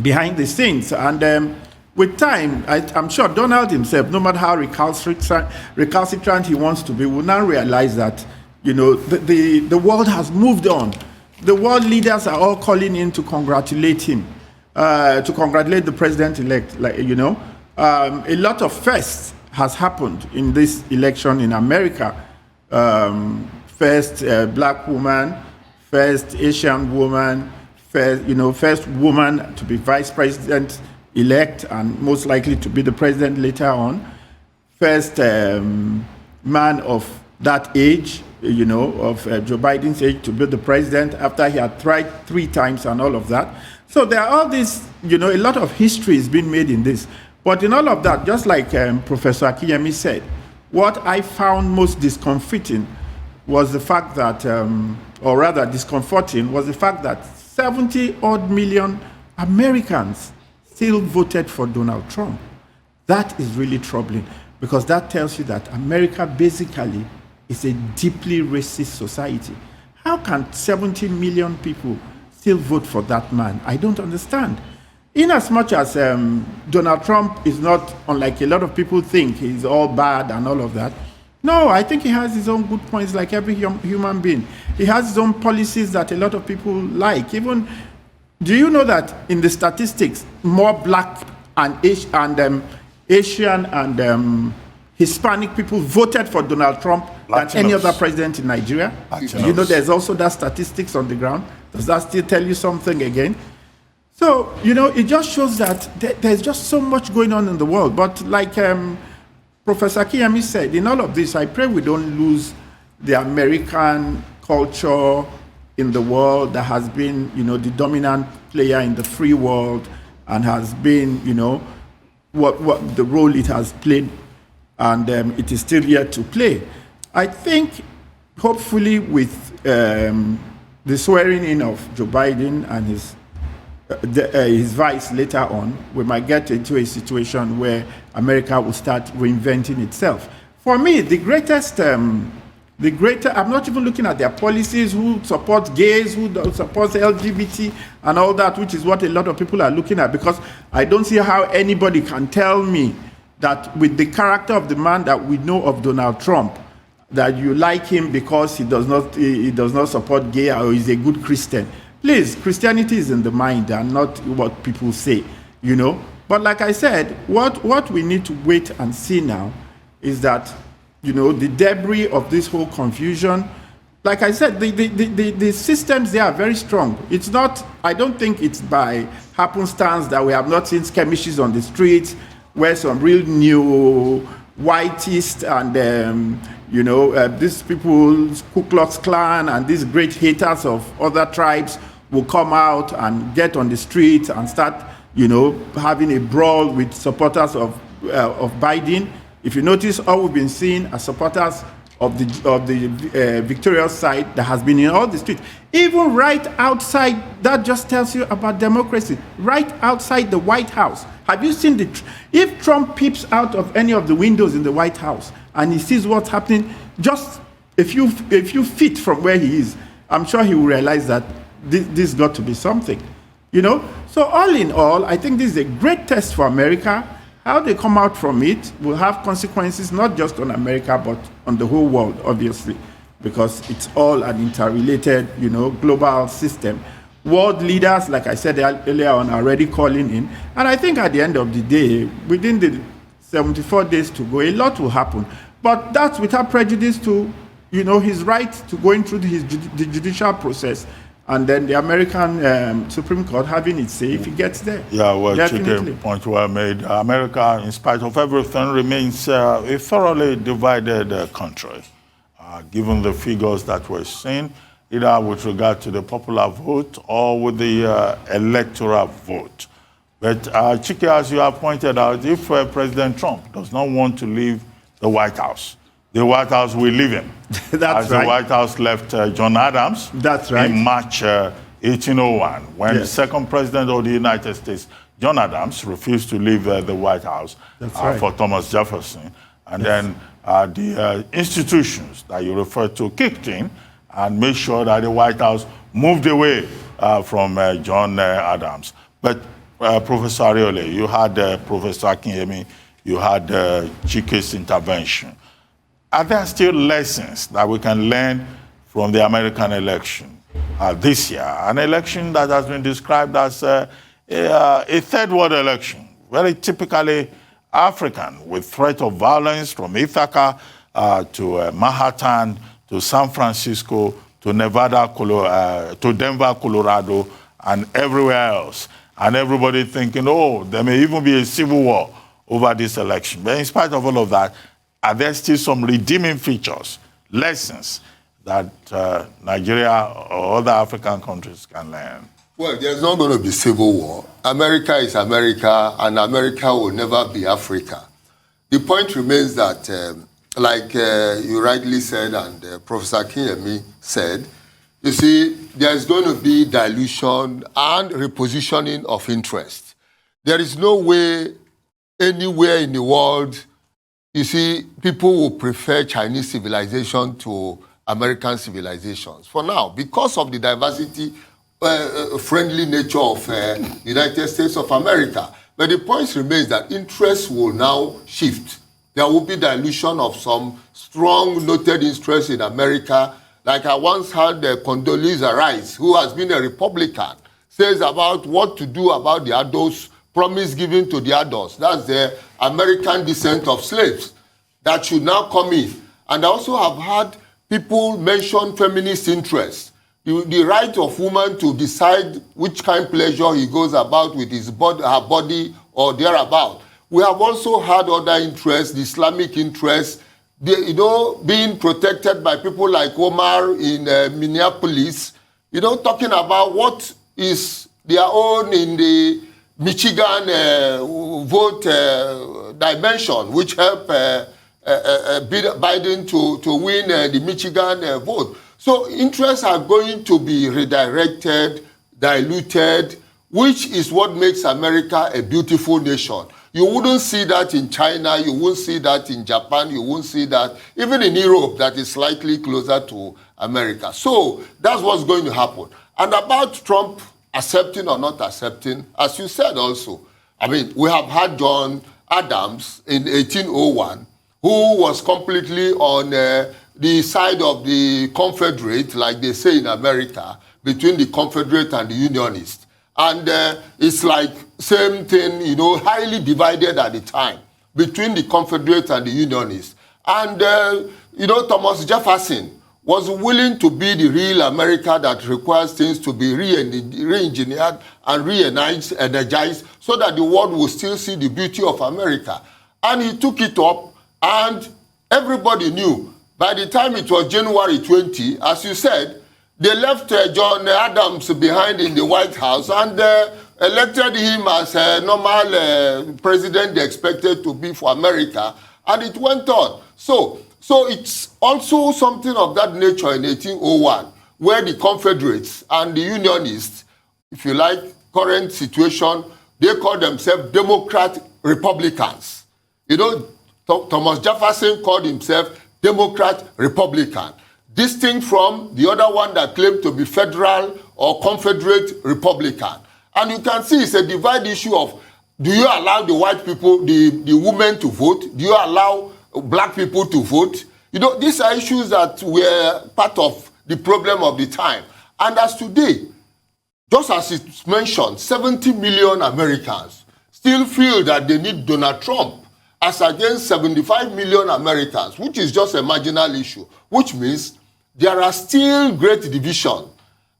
[SPEAKER 4] behind the scenes. And with time, I'm sure Donald himself, no matter how recalcitrant he wants to be, will now realize that, the world has moved on. The world leaders are all calling in to congratulate him, to congratulate the president-elect. A lot of firsts has happened in this election in America. First black woman, first Asian woman, first woman to be vice president-elect and most likely to be the president later on. First man of that age, of Joe Biden's age to be the president after he had tried 3 times and all of that. So there are all these, a lot of history is being made in this. But in all of that, just like Professor Akiyemi said, what I found most discomforting was the fact that, or rather discomforting, was the fact that 70-odd million Americans still voted for Donald Trump. That is really troubling, because that tells you that America basically is a deeply racist society. How can 70 million people still vote for that man? I don't understand. In as much as Donald Trump is not, unlike a lot of people think, he's all bad and all of that. No, I think he has his own good points like every human being. He has his own policies that a lot of people like. Even, do you know that in the statistics, more black and Asian and Hispanic people voted for Donald Trump than any other president in Nigeria? You know, there's also that statistics on the ground. Does that still tell you something again? So, it just shows that there's just so much going on in the world. But like Professor Kiyami said, in all of this, I pray we don't lose the American culture in the world that has been, the dominant player in the free world and has been, what the role it has played, and it is still yet to play. I think, hopefully, with the swearing in of Joe Biden and his vice later on, we might get into a situation where America will start reinventing itself. For me, I'm not even looking at their policies, who supports gays, who supports LGBT and all that, which is what a lot of people are looking at, because I don't see how anybody can tell me that with the character of the man that we know of Donald Trump, that you like him because he does not support gay or is a good Christian. Please, Christianity is in the mind and not what people say, But like I said, what we need to wait and see now is that, the debris of this whole confusion, like I said, the systems there are very strong. It's not, I don't think it's by happenstance that we have not seen skirmishes on the streets where some real new whiteists and, these people, Ku Klux Klan and these great haters of other tribes will come out and get on the streets and start, having a brawl with supporters of Biden. If you notice, all we've been seeing are supporters of the victorious side that has been in all the streets. Even right outside, that just tells you about democracy. Right outside the White House. Have you seen if Trump peeps out of any of the windows in the White House and he sees what's happening just a few feet from where he is, I'm sure he will realize that this got to be something, you know? So all in all, I think this is a great test for America. How they come out from it will have consequences, not just on America, but on the whole world, obviously, because it's all an interrelated, you know, global system. World leaders, like I said earlier on, are already calling in. And I think at the end of the day, within the 74 days to go, a lot will happen. But that's without prejudice to, you know, his right to going through the judicial process, and then the American Supreme Court having its say if it gets there.
[SPEAKER 1] Yeah, well, Chike, point well made. America, in spite of everything, remains a thoroughly divided country, given the figures that we're seeing, either with regard to the popular vote or with the electoral vote. But Chike, as you have pointed out, if President Trump does not want to leave the White House will leave him.
[SPEAKER 4] That's
[SPEAKER 1] as
[SPEAKER 4] right.
[SPEAKER 1] The White House left John Adams
[SPEAKER 4] That's right.
[SPEAKER 1] in March 1801, when the second president of the United States, John Adams, refused to leave the White House for Thomas Jefferson. And then the institutions that you referred to kicked in and made sure that the White House moved away from John Adams. But Professor Ariole, you had Professor Akinyemi, you had Chike's intervention. Are there still lessons that we can learn from the American election this year? An election that has been described as a third world election, very typically African, with threat of violence from Ithaca to Manhattan, to San Francisco, to to Denver, Colorado, and everywhere else. And everybody thinking, oh, there may even be a civil war over this election. But in spite of all of that, are there still some redeeming features, lessons that Nigeria or other African countries can learn?
[SPEAKER 5] Well, there's not going to be civil war. America is America, and America will never be Africa. The point remains that, like you rightly said, and Professor Akinyemi said, you see, there's going to be dilution and repositioning of interest. There is no way anywhere in the world, you see, people will prefer Chinese civilization to American civilizations. For now, because of the diversity, friendly nature of the United States of America. But the point remains that interest will now shift. There will be dilution of some strong noted interest in America. Like I once heard Condoleezza Rice, who has been a Republican, says about what to do about the adults, promise given to the adults. That's the American descent of slaves that should now come in. And I also have had people mention feminist interests. The right of woman to decide which kind of pleasure he goes about with his body, her body or thereabout. We have also had other interests, the Islamic interests, being protected by people like Omar in Minneapolis, talking about what is their own in the Michigan vote dimension, which helped Biden to win the Michigan vote. So interests are going to be redirected, diluted, which is what makes America a beautiful nation. You wouldn't see that in China, you won't see that in Japan, you won't see that even in Europe that is slightly closer to America. So that's what's going to happen. And about Trump accepting or not accepting, as you said also, I mean, we have had John Adams in 1801, who was completely on the side of the Confederate, like they say in America, between the Confederate and the Unionists. And it's like same thing, highly divided at the time between the Confederate and the Unionists. And, Thomas Jefferson was willing to be the real America that requires things to be re-engineered and re-energized so that the world will still see the beauty of America. And he took it up, and everybody knew. By the time it was January 20, as you said, they left John Adams behind in the White House and elected him as a normal president they expected to be for America. And it went on. So it's also something of that nature in 1801, where the Confederates and the Unionists, if you like, current situation, they call themselves Democrat Republicans. You know, Thomas Jefferson called himself Democrat Republican, distinct from the other one that claimed to be Federal or Confederate Republican. And you can see it's a divide issue of, do you allow the white people, the women to vote? Do you allow black people to vote? You know, these are issues that were part of the problem of the time. And as today, just as it's mentioned, 70 million Americans still feel that they need Donald Trump as against 75 million Americans, which is just a marginal issue, which means there are still great division.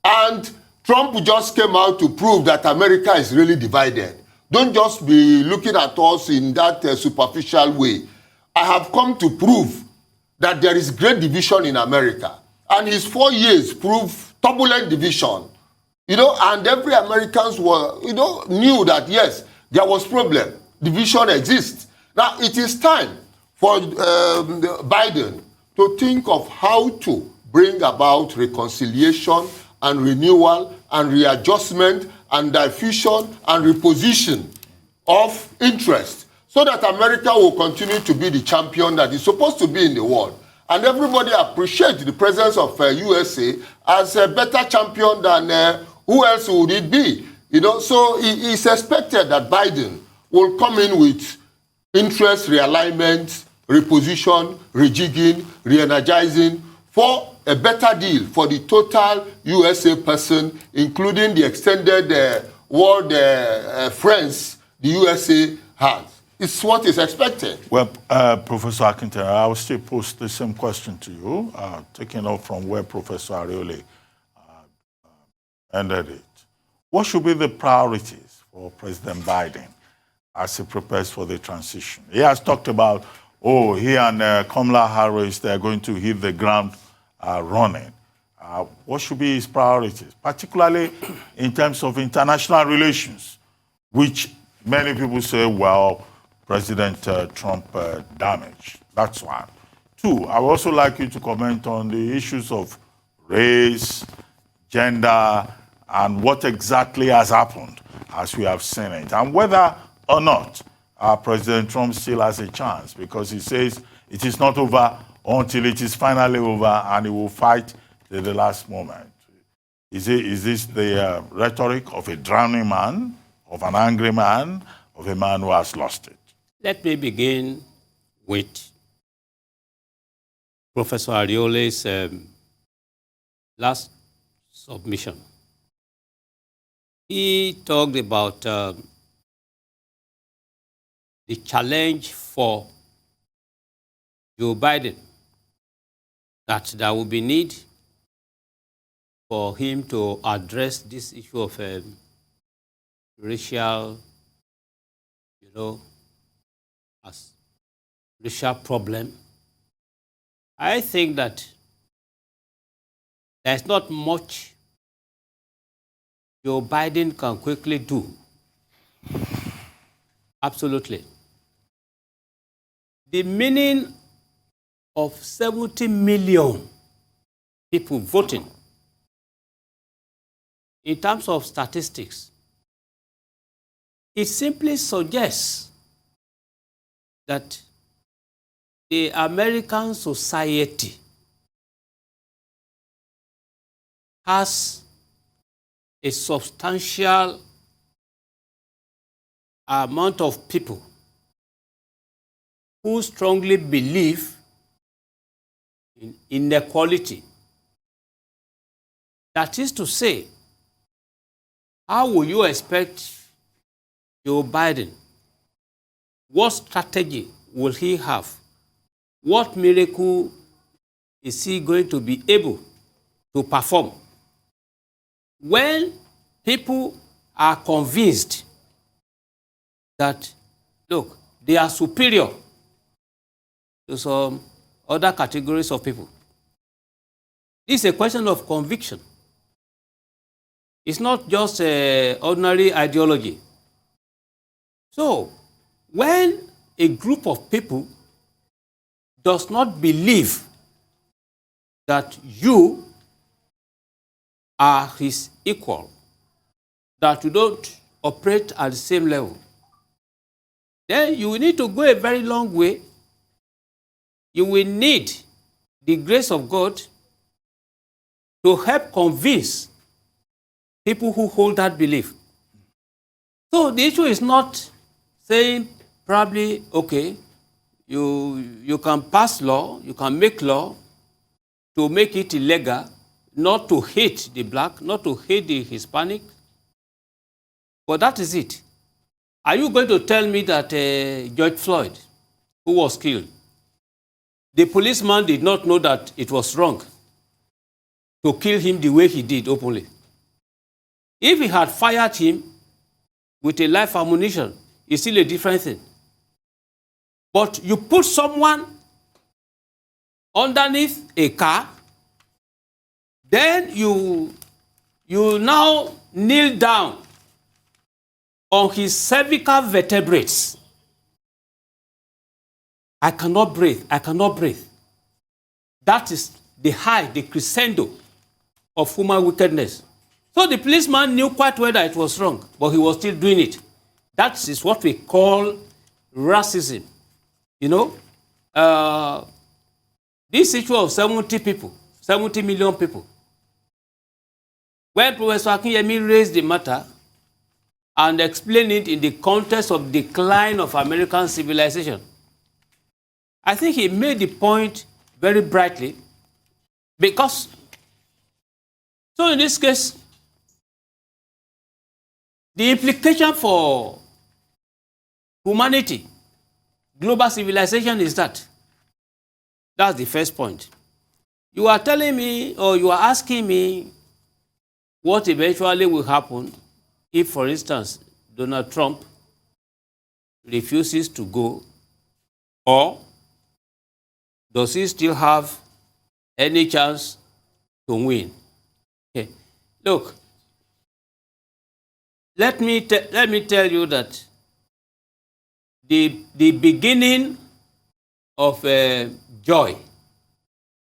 [SPEAKER 5] And Trump just came out to prove that America is really divided. Don't just be looking at us in that superficial way. I have come to prove that there is great division in America. And his 4 years prove turbulent division. You know, and every Americans were, knew that, yes, there was problem. Division exists. Now, it is time for Biden to think of how to bring about reconciliation and renewal and readjustment and diffusion and reposition of interest so that America will continue to be the champion that is supposed to be in the world. And everybody appreciates the presence of USA as a better champion than who else would it be? You know, so it's expected that Biden will come in with interest realignment, reposition, rejigging, re-energizing for a better deal for the total USA person, including the extended world friends the USA has. It's what is expected.
[SPEAKER 1] Well, Professor Akintere, I will still pose the same question to you, taking off from where Professor Ariole ended it. What should be the priorities for President Biden as he prepares for the transition? He has talked about, he and Kamala Harris, they're going to hit the ground running. What should be his priorities, particularly in terms of international relations, which many people say, well, President Trump damaged. That's one. Two, I would also like you to comment on the issues of race, gender, and what exactly has happened as we have seen it, and whether or not President Trump still has a chance, because he says it is not over until it is finally over, and he will fight to the last moment. Is this the rhetoric of a drowning man, of an angry man, of a man who has lost it?
[SPEAKER 6] Let me begin with Professor Ariole's last submission. He talked about the challenge for Joe Biden, that there will be need for him to address this issue of racial, as racial problem. I think that there's not much Joe Biden can quickly do. Absolutely. The meaning of 70 million people voting, in terms of statistics, it simply suggests that the American society has a substantial amount of people who strongly believe in inequality. That is to say, how will you expect Joe Biden? What strategy will he have? What miracle is he going to be able to perform when people are convinced that, look, they are superior to some other categories of people? This is a question of conviction. It's not just ordinary ideology. So, when a group of people does not believe that you are his equal, that you don't operate at the same level, then you will need to go a very long way. You will need the grace of God to help convince people who hold that belief. So the issue is not saying probably, okay, you can pass law, you can make law to make it illegal, not to hate the black, not to hate the Hispanic. But that is it. Are you going to tell me that George Floyd, who was killed, the policeman did not know that it was wrong to kill him the way he did openly? If he had fired him with a live ammunition, it's still a different thing. But you put someone underneath a car, then you now kneel down on his cervical vertebrates. I cannot breathe. I cannot breathe. That is the high, the crescendo of human wickedness. So the policeman knew quite well that it was wrong, but he was still doing it. That is what we call racism. You know, this issue of 70 million people. When Professor Akinyemi raised the matter and explained it in the context of decline of American civilization, I think he made the point very brightly, because, so in this case, the implication for humanity, global civilization, is that. That's the first point. You are telling me, or you are asking me, what eventually will happen if, for instance, Donald Trump refuses to go, or does he still have any chance to win? Okay. Look, let me tell you that the beginning of joy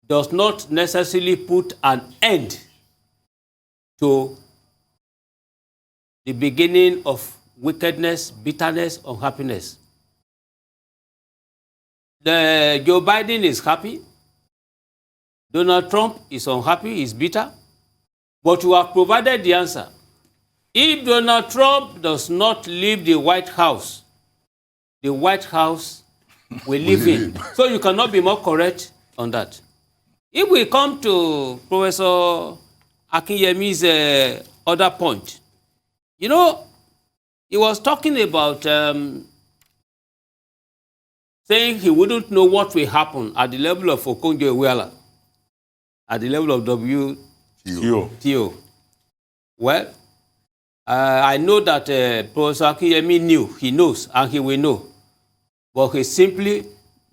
[SPEAKER 6] does not necessarily put an end to the beginning of wickedness, bitterness, unhappiness. Joe Biden is happy. Donald Trump is unhappy, is bitter. But you have provided the answer. If Donald Trump does not leave the White House will leave him. So you cannot be more correct on that. If we come to Professor Akinyemi's other point, you know, he was talking about saying he wouldn't know what will happen at the level of Okonjo-Iweala, at the level of WTO. Well, I know that Professor Akinyemi knew, he knows, and he will know. But he simply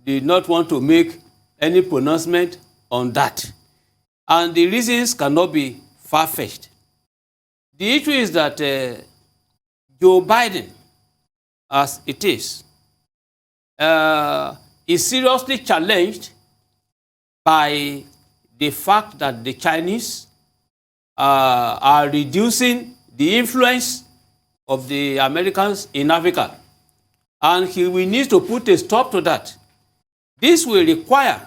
[SPEAKER 6] did not want to make any pronouncement on that. And the reasons cannot be far-fetched. The issue is that Joe Biden, as it is seriously challenged by the fact that the Chinese are reducing the influence of the Americans in Africa. And he will need to put a stop to that. This will require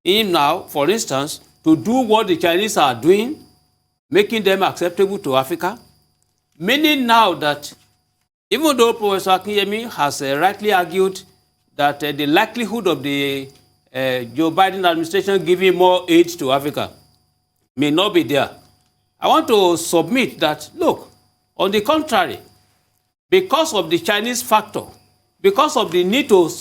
[SPEAKER 6] him now, for instance, to do what the Chinese are doing, making them acceptable to Africa. Meaning now that, even though Professor Akinyemi has rightly argued that the likelihood of the Joe Biden administration giving more aid to Africa may not be there, I want to submit that, look, on the contrary, because of the Chinese factor, because of the need to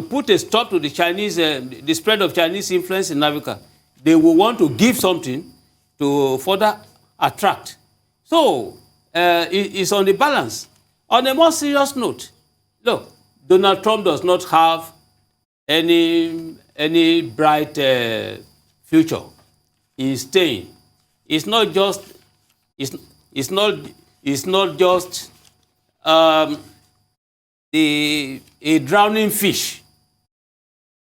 [SPEAKER 6] put a stop to the Chinese, the spread of Chinese influence in Africa, they will want to give something to further attract. So it's on the balance. On a more serious note, look, Donald Trump does not have any bright future in staying. It's not just a drowning fish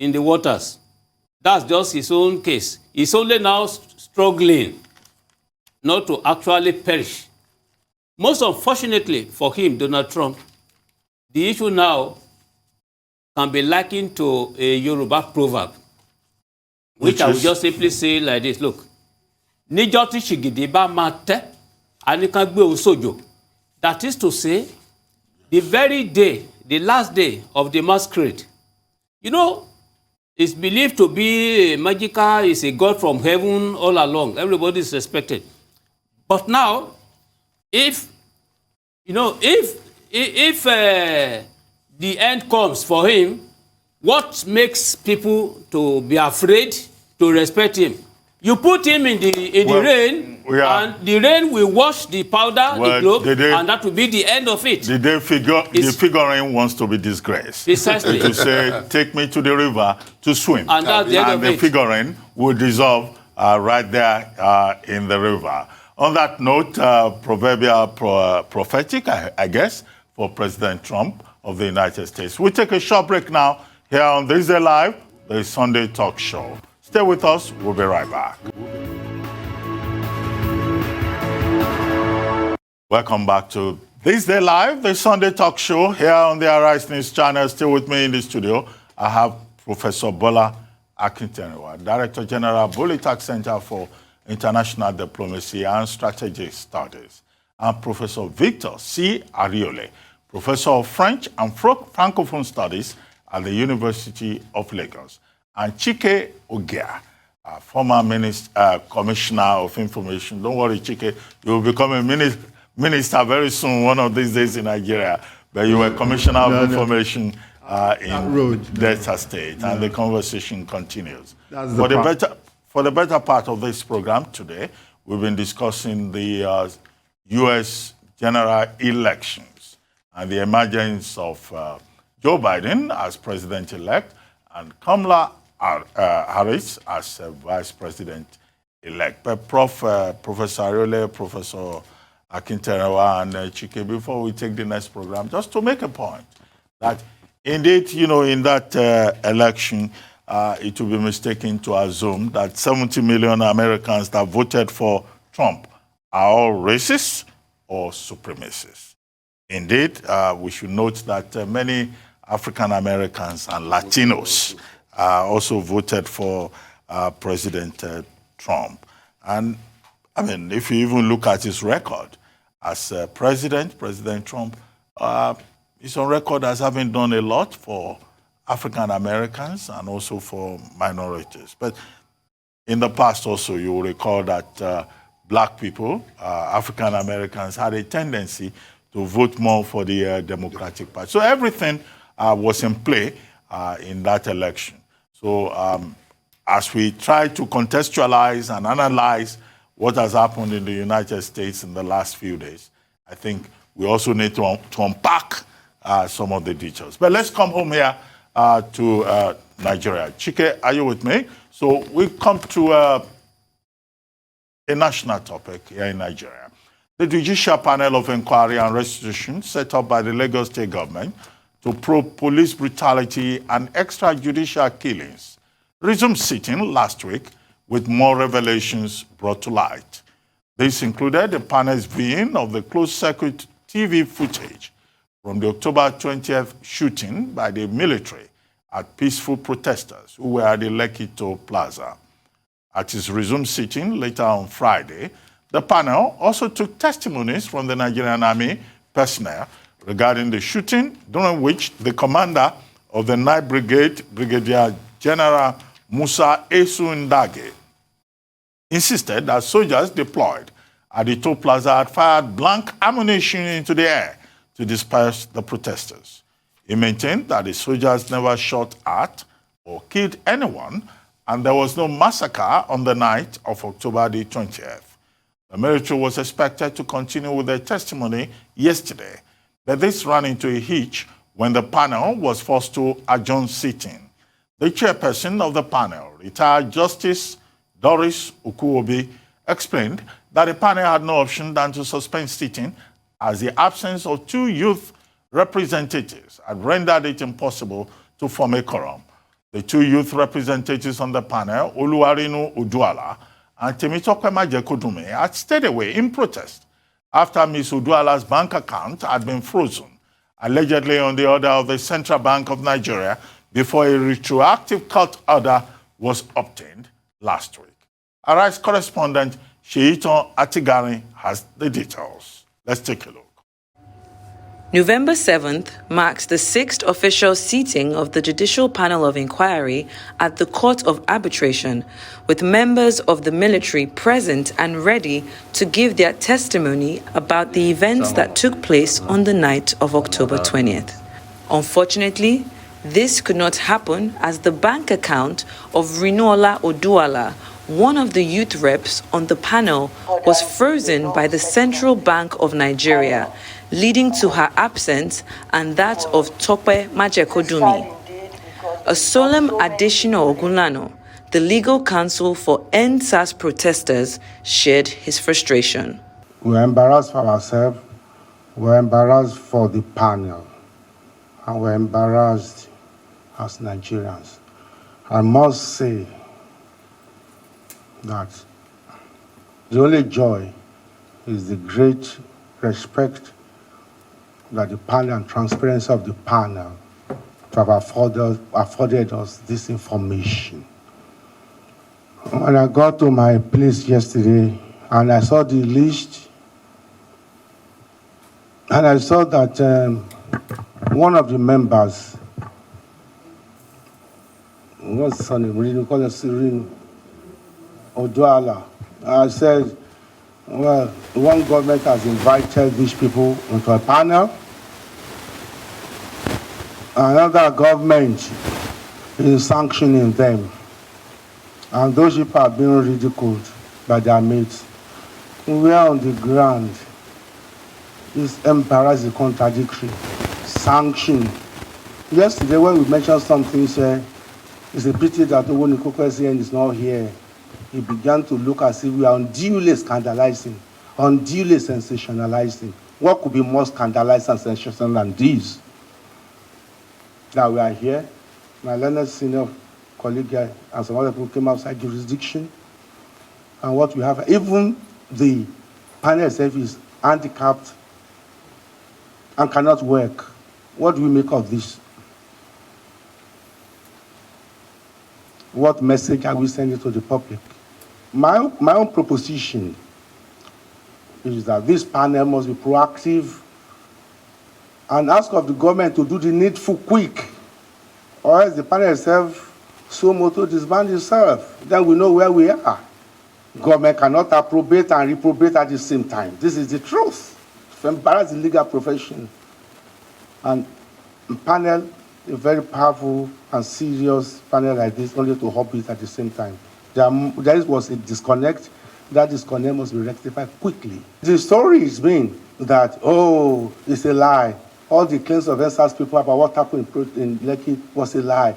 [SPEAKER 6] in the waters. That's just his own case. He's only now struggling not to actually perish. Most unfortunately for him, Donald Trump, the issue now can be likened to a Yoruba proverb, which I will just simply say like this. Look, níjọ́ tí ṣìgìdì bá máa tẹ́, a ní ká gbé òun sójò. That is to say, the very day, the last day of the masquerade, you know, it's believed to be magical, is a god from heaven all along. Everybody is respected. But now, if the end comes for him, what makes people to be afraid to respect him? You put him in the rain, and the rain will wash the powder, the globe, and that will be the end of it.
[SPEAKER 1] The figurine wants to be disgraced.
[SPEAKER 6] Precisely.
[SPEAKER 1] To say, take me to the river to swim.
[SPEAKER 6] And that's the end of it.
[SPEAKER 1] And the figurine will dissolve right there in the river. On that note, proverbial prophetic, I guess, for President Trump of the United States. We'll take a short break now here on THISDAY Live, the Sunday talk show. Stay with us. We'll be right back. Welcome back to THISDAY Live, the Sunday talk show here on the Arise News channel. Still with me in the studio, I have Professor Bola Akintenewa, Director General, Bulitac Center for International Diplomacy and Strategic Studies, and Professor Victor C. Ariole, Professor of French and Francophone Studies at the University of Lagos, and Chike Ogia, former Commissioner of Information. Don't worry, Chike, you will become a minister very soon, one of these days in Nigeria. But you were Commissioner of Information in Delta State, and the conversation continues. For the better part of this program today, we've been discussing the U.S. general elections and the emergence of Joe Biden as president-elect and Kamala Harris as vice president-elect. But Professor Ariole, Professor Akintenewa, and Chike, before we take the next program, just to make a point that indeed, in that election, it would be mistaken to assume that 70 million Americans that voted for Trump are all racist or supremacists. Indeed, we should note that many African Americans and Latinos also voted for President Trump. And I mean, if you even look at his record as President Trump is on record as having done a lot for African Americans and also for minorities. But in the past also, you will recall that black people, African Americans, had a tendency to vote more for the Democratic Party. So everything was in play in that election. So as we try to contextualize and analyze what has happened in the United States in the last few days, I think we also need to unpack some of the details. But let's come home here to Nigeria. Chike, are you with me? So we come to a national topic here in Nigeria. The Judicial Panel of Inquiry and Restitution set up by the Lagos State government to probe police brutality and extrajudicial killings resumed sitting last week with more revelations brought to light. This included the panel's viewing of the closed-circuit TV footage from the October 20th shooting by the military at peaceful protesters who were at the Lekki Plaza. At its resumed sitting later on Friday, the panel also took testimonies from the Nigerian Army personnel regarding the shooting, during which the commander of the Night Brigade, Brigadier General Musa Esu Ndage, insisted that soldiers deployed at the Toll Plaza had fired blank ammunition into the air to disperse the protesters. He maintained that the soldiers never shot at or killed anyone, and there was no massacre on the night of October the 20th. The military was expected to continue with their testimony yesterday, but this ran into a hitch when the panel was forced to adjourn sitting. The chairperson of the panel, retired Justice Doris Ukuobi, explained that the panel had no option than to suspend sitting as the absence of two youth representatives had rendered it impossible to form a quorum. The two youth representatives on the panel, Oluwarinu Oduala and Temitope Majekodunmi, had stayed away in protest after Ms. Oduala's bank account had been frozen, allegedly on the order of the Central Bank of Nigeria, before a retroactive court order was obtained last week. Arise correspondent Sheiton Atigari has the details. Let's take a look.
[SPEAKER 7] November 7th marks the 6th official sitting of the Judicial Panel of Inquiry at the Court of Arbitration, with members of the military present and ready to give their testimony about the events that took place on the night of October 20th. Unfortunately, this could not happen as the bank account of Rinola Oduala, one of the youth reps on the panel, was frozen by the Central Bank of Nigeria, leading to her absence and that of Tope Majekodunmi. A solemn Adesina Ogunlano, the legal counsel for End SARS protesters, shared his frustration.
[SPEAKER 8] We're embarrassed for ourselves, we're embarrassed for the panel, and we're embarrassed as Nigerians. I must say that the only joy is the great respect that the panel and transparency of the panel to have afforded us this information. When I got to my place yesterday and I saw the list, and I saw that one of the members, what's his name? We call it Cyril Oduala. I said, well, one government has invited these people into a panel. Another government is sanctioning them. And those people are being ridiculed by their mates. We are on the ground. It's embarrassing, contradictory. Sanction. Yesterday when we mentioned something, said, it's a pity that Owoni Kokwesie is not here. He began to look as if we are unduly scandalizing, unduly sensationalizing. What could be more scandalizing and sensational than this? That we are here, my learned senior colleague and some other people came outside jurisdiction, and what we have, even the panel itself is handicapped and cannot work. What do we make of this? What message are we sending to the public? My own proposition is that this panel must be proactive and ask of the government to do the needful quick, or else the panel itself so moto disband itself. Then we know where we are. Government cannot approbate and reprobate at the same time. This is the truth. To embarrass the legal profession. And panel, a very powerful and serious panel like this, only to hop it at the same time. There was a disconnect. That disconnect must be rectified quickly. The story has been that, oh, it's a lie. All the claims of SARS people about what happened in Lekki was a lie.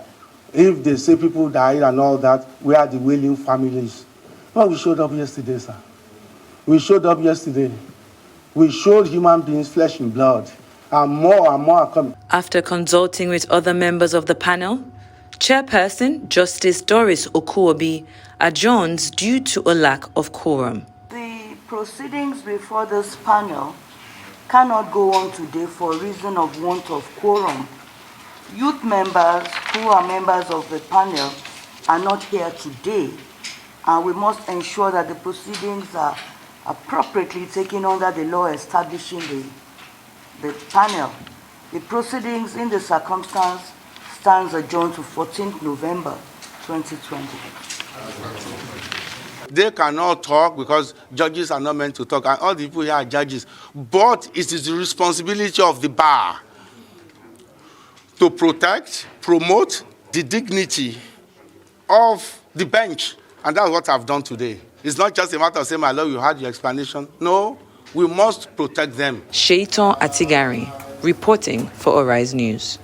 [SPEAKER 8] If they say people died and all that, where are the wailing families? Well, we showed up yesterday, sir. We showed up yesterday. We showed human beings, flesh and blood. And more are coming.
[SPEAKER 7] After consulting with other members of the panel, Chairperson Justice Doris Okuobi adjourns due to a lack of quorum.
[SPEAKER 9] The proceedings before this panel cannot go on today for reason of want of quorum. Youth members who are members of the panel are not here today, and we must ensure that the proceedings are appropriately taken under the law establishing the panel. The proceedings in the circumstance stands adjourned to 14th November 2020.
[SPEAKER 8] They cannot talk because judges are not meant to talk, and all the people here are judges. But it is the responsibility of the bar to protect, promote the dignity of the bench. And that's what I've done today. It's not just a matter of saying, my lord, you had your explanation. No, we must protect them.
[SPEAKER 7] Sheiton Atigari, reporting for Arise News.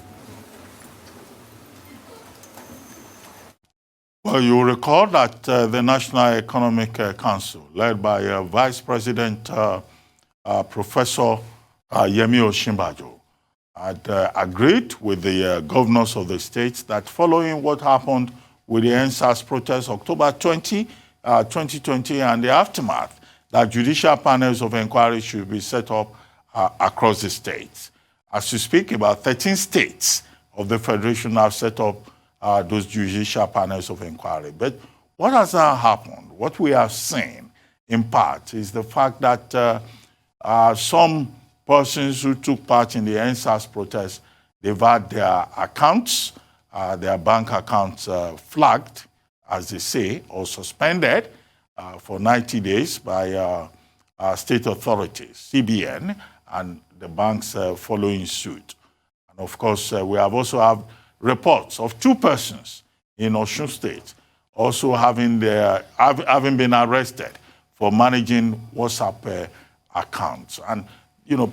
[SPEAKER 1] Well, you recall that the National Economic Council, led by Vice President Professor Yemi Osinbajo, had agreed with the governors of the states that following what happened with the NSAS protests October 2020, and the aftermath, that judicial panels of inquiry should be set up across the states. As you speak, about 13 states of the Federation have set up those judicial panels of inquiry. But what has now happened? What we have seen, in part, is the fact that some persons who took part in the NSAS protests, they've had their accounts, their bank accounts flagged, as they say, or suspended for 90 days by state authorities, CBN, and the banks following suit. And of course, we have also have reports of 2 persons in Osun State also having been arrested for managing WhatsApp accounts. And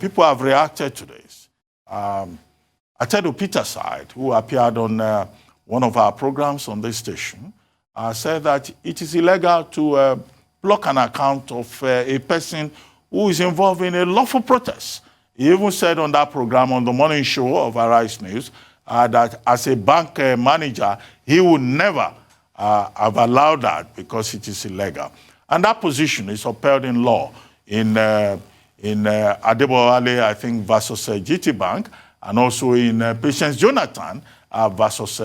[SPEAKER 1] people have reacted to this. Atedo Peterside, who appeared on one of our programs on this station, said that it is illegal to block an account of a person who is involved in a lawful protest. He even said on that program, on the morning show of Arise News, that as a bank manager, he would never have allowed that because it is illegal. And that position is upheld in law in Adebowale, I think, versus GT Bank, and also in Patience Jonathan versus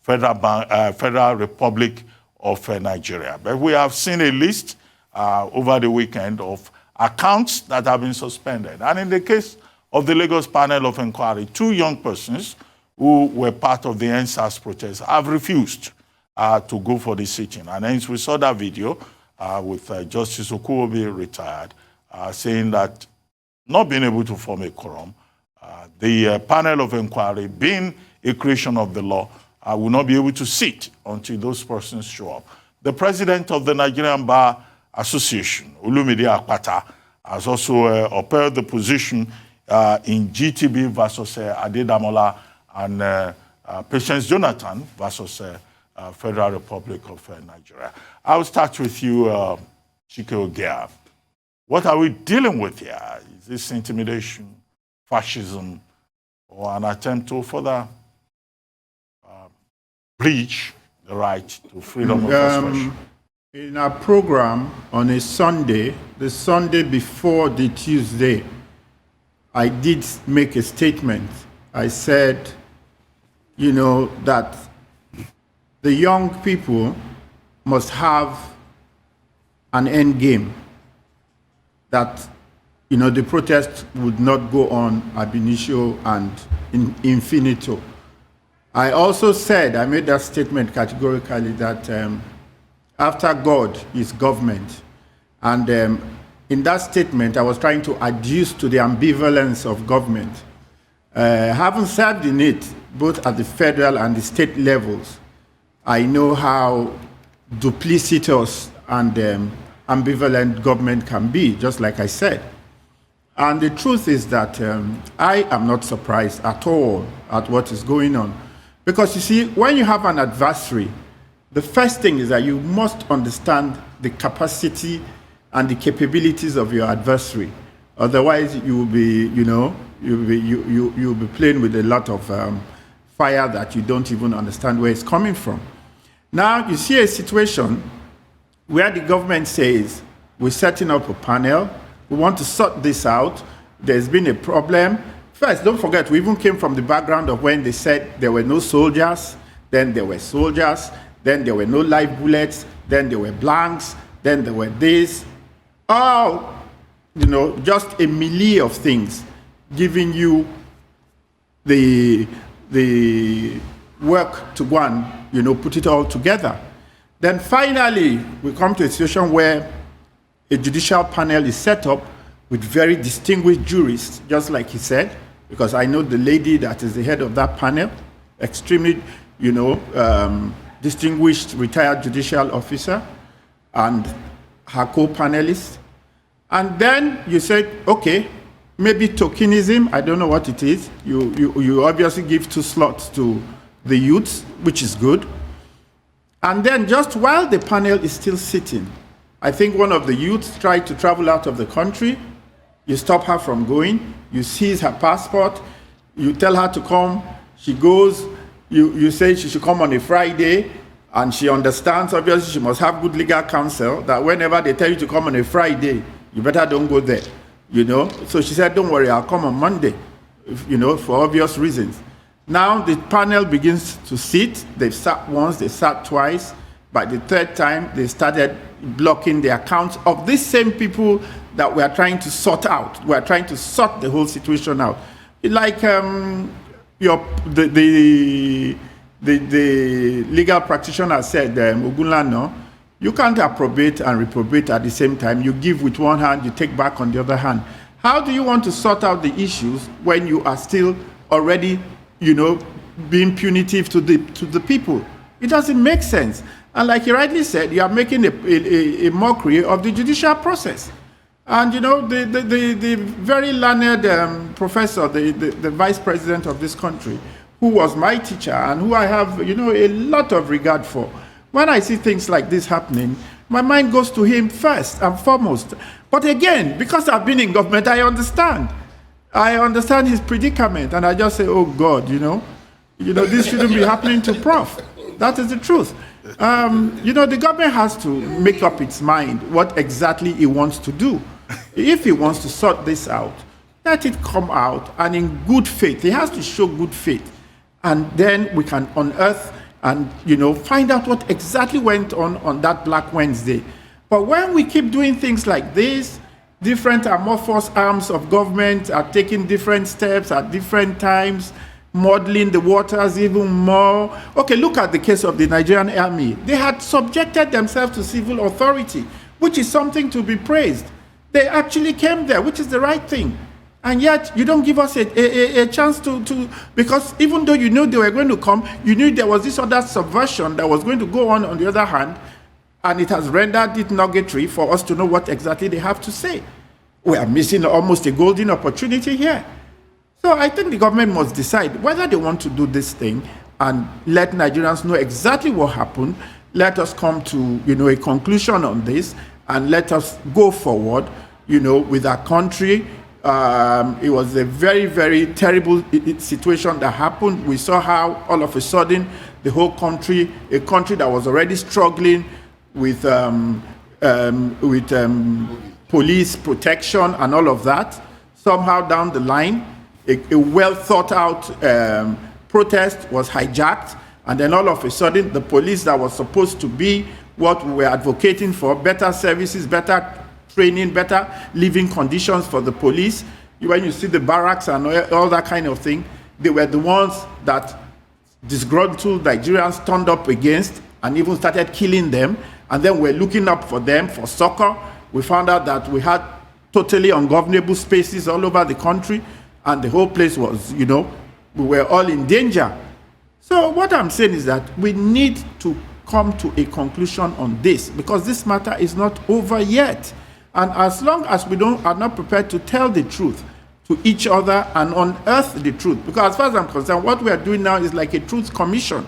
[SPEAKER 1] Federal Republic of Nigeria. But we have seen a list over the weekend of accounts that have been suspended. And in the case of the Lagos panel of inquiry, 2 young persons who were part of the NSAS protest have refused to go for the sitting. And hence we saw that video with Justice Okuwobi retired, saying that not being able to form a quorum, the panel of inquiry, being a creation of the law, will not be able to sit until those persons show up. The president of the Nigerian Bar Association, Olumide Akpata, has also upheld the position in GTB versus Adedamola and Patience Jonathan versus Federal Republic of Nigeria. I will start with you, Chike Ogea. What are we dealing with here? Is this intimidation, fascism, or an attempt to further breach the right to freedom of expression?
[SPEAKER 4] In our program on a Sunday, the Sunday before the Tuesday, I did make a statement. I said, that the young people must have an end game, that the protest would not go on ab initio and infinito. I also said, I made that statement categorically, that after God is government. And in that statement, I was trying to adduce to the ambivalence of government. Having served in it, both at the federal and the state levels, I know how duplicitous and ambivalent government can be, just like I said. And the truth is that I am not surprised at all at what is going on. Because you see, when you have an adversary, the first thing is that you must understand the capacity and the capabilities of your adversary. Otherwise, you will be, you'll be playing with a lot of fire that you don't even understand where it's coming from. Now, you see a situation where the government says, we're setting up a panel, we want to sort this out, there's been a problem. First, don't forget, we even came from the background of when they said there were no soldiers, then there were soldiers, then there were no live bullets, then there were blanks, then there were this. All, just a melee of things, giving you the work to go and, put it all together. Then finally, we come to a situation where a judicial panel is set up with very distinguished jurists, just like he said, because I know the lady that is the head of that panel, extremely, distinguished retired judicial officer, and her co-panelists. And then you said, okay, maybe tokenism, I don't know what it is. You obviously give 2 slots to the youths, which is good. And then just while the panel is still sitting, I think one of the youths tried to travel out of the country. You stop her from going, you seize her passport, You tell her to come, she goes. You say she should come on a Friday, and she understands, obviously, she must have good legal counsel, that whenever they tell you to come on a Friday, you better don't go there, So she said, don't worry, I'll come on Monday, for obvious reasons. Now the panel begins to sit. They've sat once, they sat twice. By the third time, they started blocking the accounts of these same people that we are trying to sort out. We are trying to sort the whole situation out. Like the legal practitioner said, Ogunlano, you can't approbate and reprobate at the same time. You give with one hand, you take back on the other hand. How do you want to sort out the issues when you are still already, being punitive to the people? It doesn't make sense. And like you rightly said, you are making a mockery of the judicial process. And the very learned professor, the vice president of this country, who was my teacher and who I have, a lot of regard for. When I see things like this happening, my mind goes to him first and foremost. But again, because I've been in government, I understand. I understand his predicament, and I just say, oh God, this shouldn't be happening to Prof. That is the truth. The government has to make up its mind what exactly it wants to do. If it wants to sort this out, let it come out, and in good faith. It has to show good faith. And then we can unearth and, find out what exactly went on that Black Wednesday. But when we keep doing things like this, different amorphous arms of government are taking different steps at different times, muddling the waters even more. Okay, look at the case of the Nigerian army. They had subjected themselves to civil authority, which is something to be praised. They actually came there, which is the right thing. And yet, you don't give us a chance to, because even though you knew they were going to come, you knew there was this other subversion that was going to go on the other hand, and it has rendered it nugatory for us to know what exactly they have to say. We are missing almost a golden opportunity here. So I think the government must decide whether they want to do this thing and let Nigerians know exactly what happened. Let us come to, a conclusion on this, and let us go forward, with our country. It was a very, very terrible situation that happened. We saw how all of a sudden the whole country, a country that was already struggling with police protection and all of that, somehow down the line, a well thought out protest was hijacked, and then all of a sudden the police that was supposed to be what we were advocating for, better services, better training, better living conditions for the police. When you see the barracks and all that kind of thing, they were the ones that disgruntled Nigerians turned up against and even started killing them. And then we're looking up for them for succor. We found out that we had totally ungovernable spaces all over the country, and the whole place was, we were all in danger. So what I'm saying is that we need to come to a conclusion on this, because this matter is not over yet. And as long as we are not prepared to tell the truth to each other and unearth the truth, because as far as I'm concerned, what we are doing now is like a truth commission,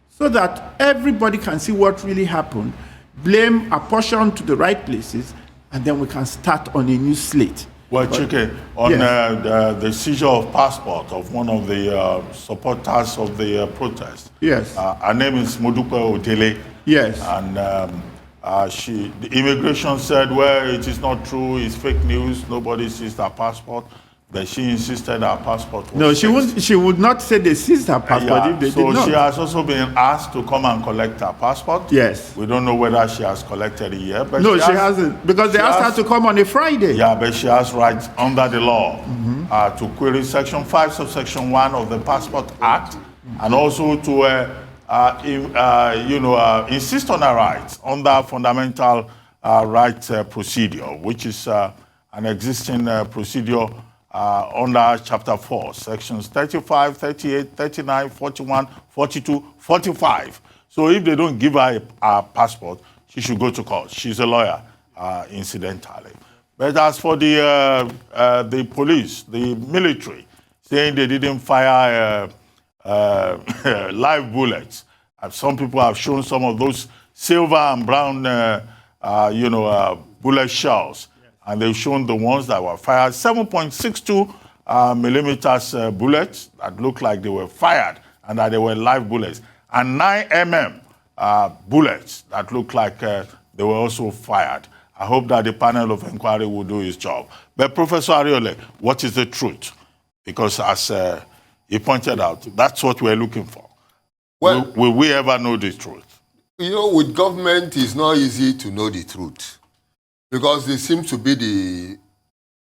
[SPEAKER 4] so that everybody can see what really happened, blame apportioned to the right places, and then we can start on a new slate.
[SPEAKER 1] Well, Chike, on yes. The seizure of passport of one of the supporters of the protest.
[SPEAKER 4] Yes.
[SPEAKER 1] Her name is Modupe Odele.
[SPEAKER 4] Yes.
[SPEAKER 1] And the immigration said, well, it is not true, it's fake news, nobody seized her passport. But she insisted her passport was
[SPEAKER 4] she would not say they seized her passport if they did not.
[SPEAKER 1] So she has also been asked to come and collect her passport.
[SPEAKER 4] Yes.
[SPEAKER 1] We don't know whether she has collected it yet. But
[SPEAKER 4] no, she hasn't, because they asked her to come on a Friday.
[SPEAKER 1] Yeah, but she has rights under the law to query Section 5, subsection 1 of the Passport Act, and also to insist on her rights under fundamental rights procedure, which is an existing procedure under Chapter 4, Sections 35, 38, 39, 41, 42, 45. So if they don't give her a passport, she should go to court. She's a lawyer, incidentally. But as for the police, the military, saying they didn't fire live bullets, some people have shown some of those silver and brown, bullet shells. And they've shown the ones that were fired, 7.62 millimeters bullets that looked like they were fired and that they were live bullets, and 9 mm bullets that looked like they were also fired. I hope that the panel of inquiry will do its job. But Professor Ariole, what is the truth? Because as he pointed out, that's what we're looking for.
[SPEAKER 5] Well,
[SPEAKER 1] will we ever know the truth?
[SPEAKER 5] You know, with government, it's not easy to know the truth because they seem to be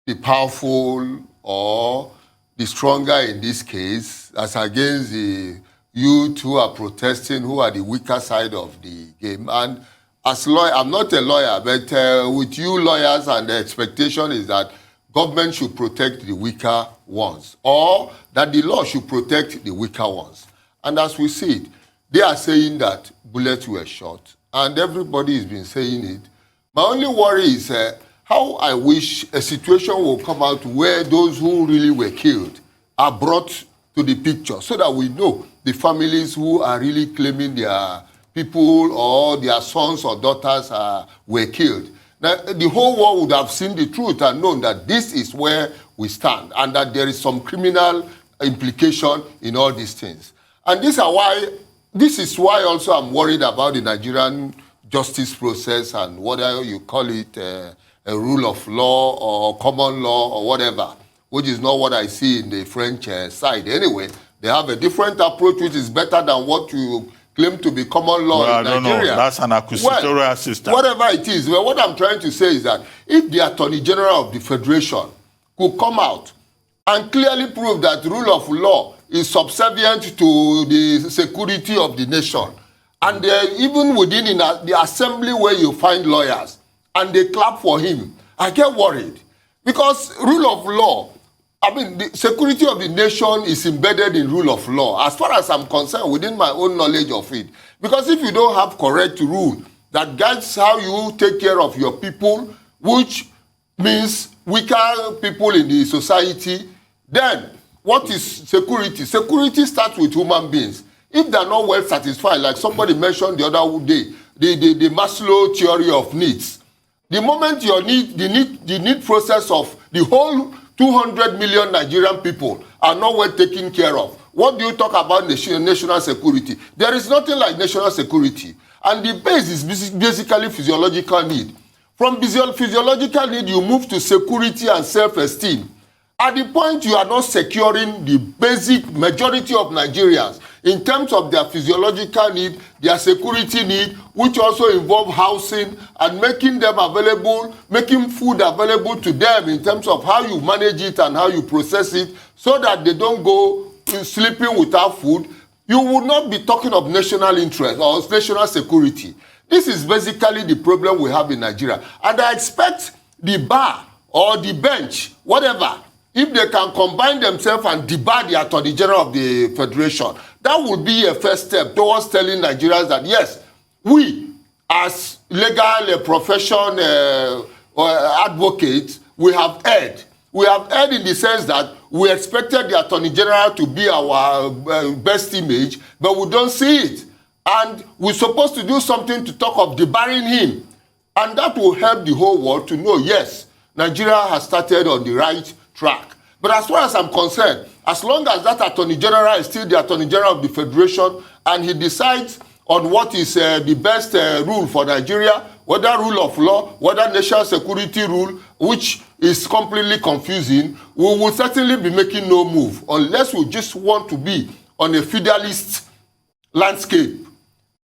[SPEAKER 5] the powerful or the stronger in this case, as against the youth who are protesting, who are the weaker side of the game. And as lawyer, I'm not a lawyer, but with you lawyers, and the expectation is that government should protect the weaker ones, or that the law should protect the weaker ones. And as we see it, they are saying that bullets were shot, and everybody has been saying it. My only worry is how I wish a situation will come out where those who really were killed are brought to the picture so that we know the families who are really claiming their people or their sons or daughters were killed. Now, the whole world would have seen the truth and known that this is where we stand and that there is some criminal implication in all these things. And this is why also I'm worried about the Nigerian justice process and whether you call it a rule of law or common law or whatever, which is not what I see in the French side. Anyway, they have a different approach which is better than what you claim to be common law in Nigeria. I don't know.
[SPEAKER 1] That's an acquisitorial system.
[SPEAKER 5] Whatever it is, well, what I'm trying to say is that if the Attorney General of the Federation could come out and clearly prove that rule of law is subservient to the security of the nation, and even within the assembly where you find lawyers, and they clap for him, I get worried. Because rule of law, I mean, the security of the nation is embedded in rule of law, as far as I'm concerned, within my own knowledge of it. Because if you don't have correct rule that guides how you take care of your people, which means weaker people in the society, then what is security? Security starts with human beings. If they're not well satisfied, like somebody mentioned the other day, the Maslow theory of needs, the moment your the need process of the whole 200 million Nigerian people are not well taken care of, what do you talk about national security? There is nothing like national security. And the base is basically physiological need. From physiological need, you move to security and self-esteem. At the point you are not securing the basic majority of Nigerians in terms of their physiological need, their security need, which also involve housing and making them available, making food available to them in terms of how you manage it and how you process it so that they don't go sleeping without food, you will not be talking of national interest or national security. This is basically the problem we have in Nigeria. And I expect the bar or the bench, whatever, if they can combine themselves and debar the Attorney General of the Federation, that would be a first step towards telling Nigerians that, yes, we, as legal profession advocates, we have erred. We have erred in the sense that we expected the Attorney General to be our best image, but we don't see it. And we're supposed to do something to talk of debarring him. And that will help the whole world to know, yes, Nigeria has started on the right track. But as far as I'm concerned, as long as that Attorney General is still the Attorney General of the Federation and he decides on what is the best rule for Nigeria, whether rule of law, whether national security rule, which is completely confusing, we will certainly be making no move unless we just want to be on a feudalist landscape.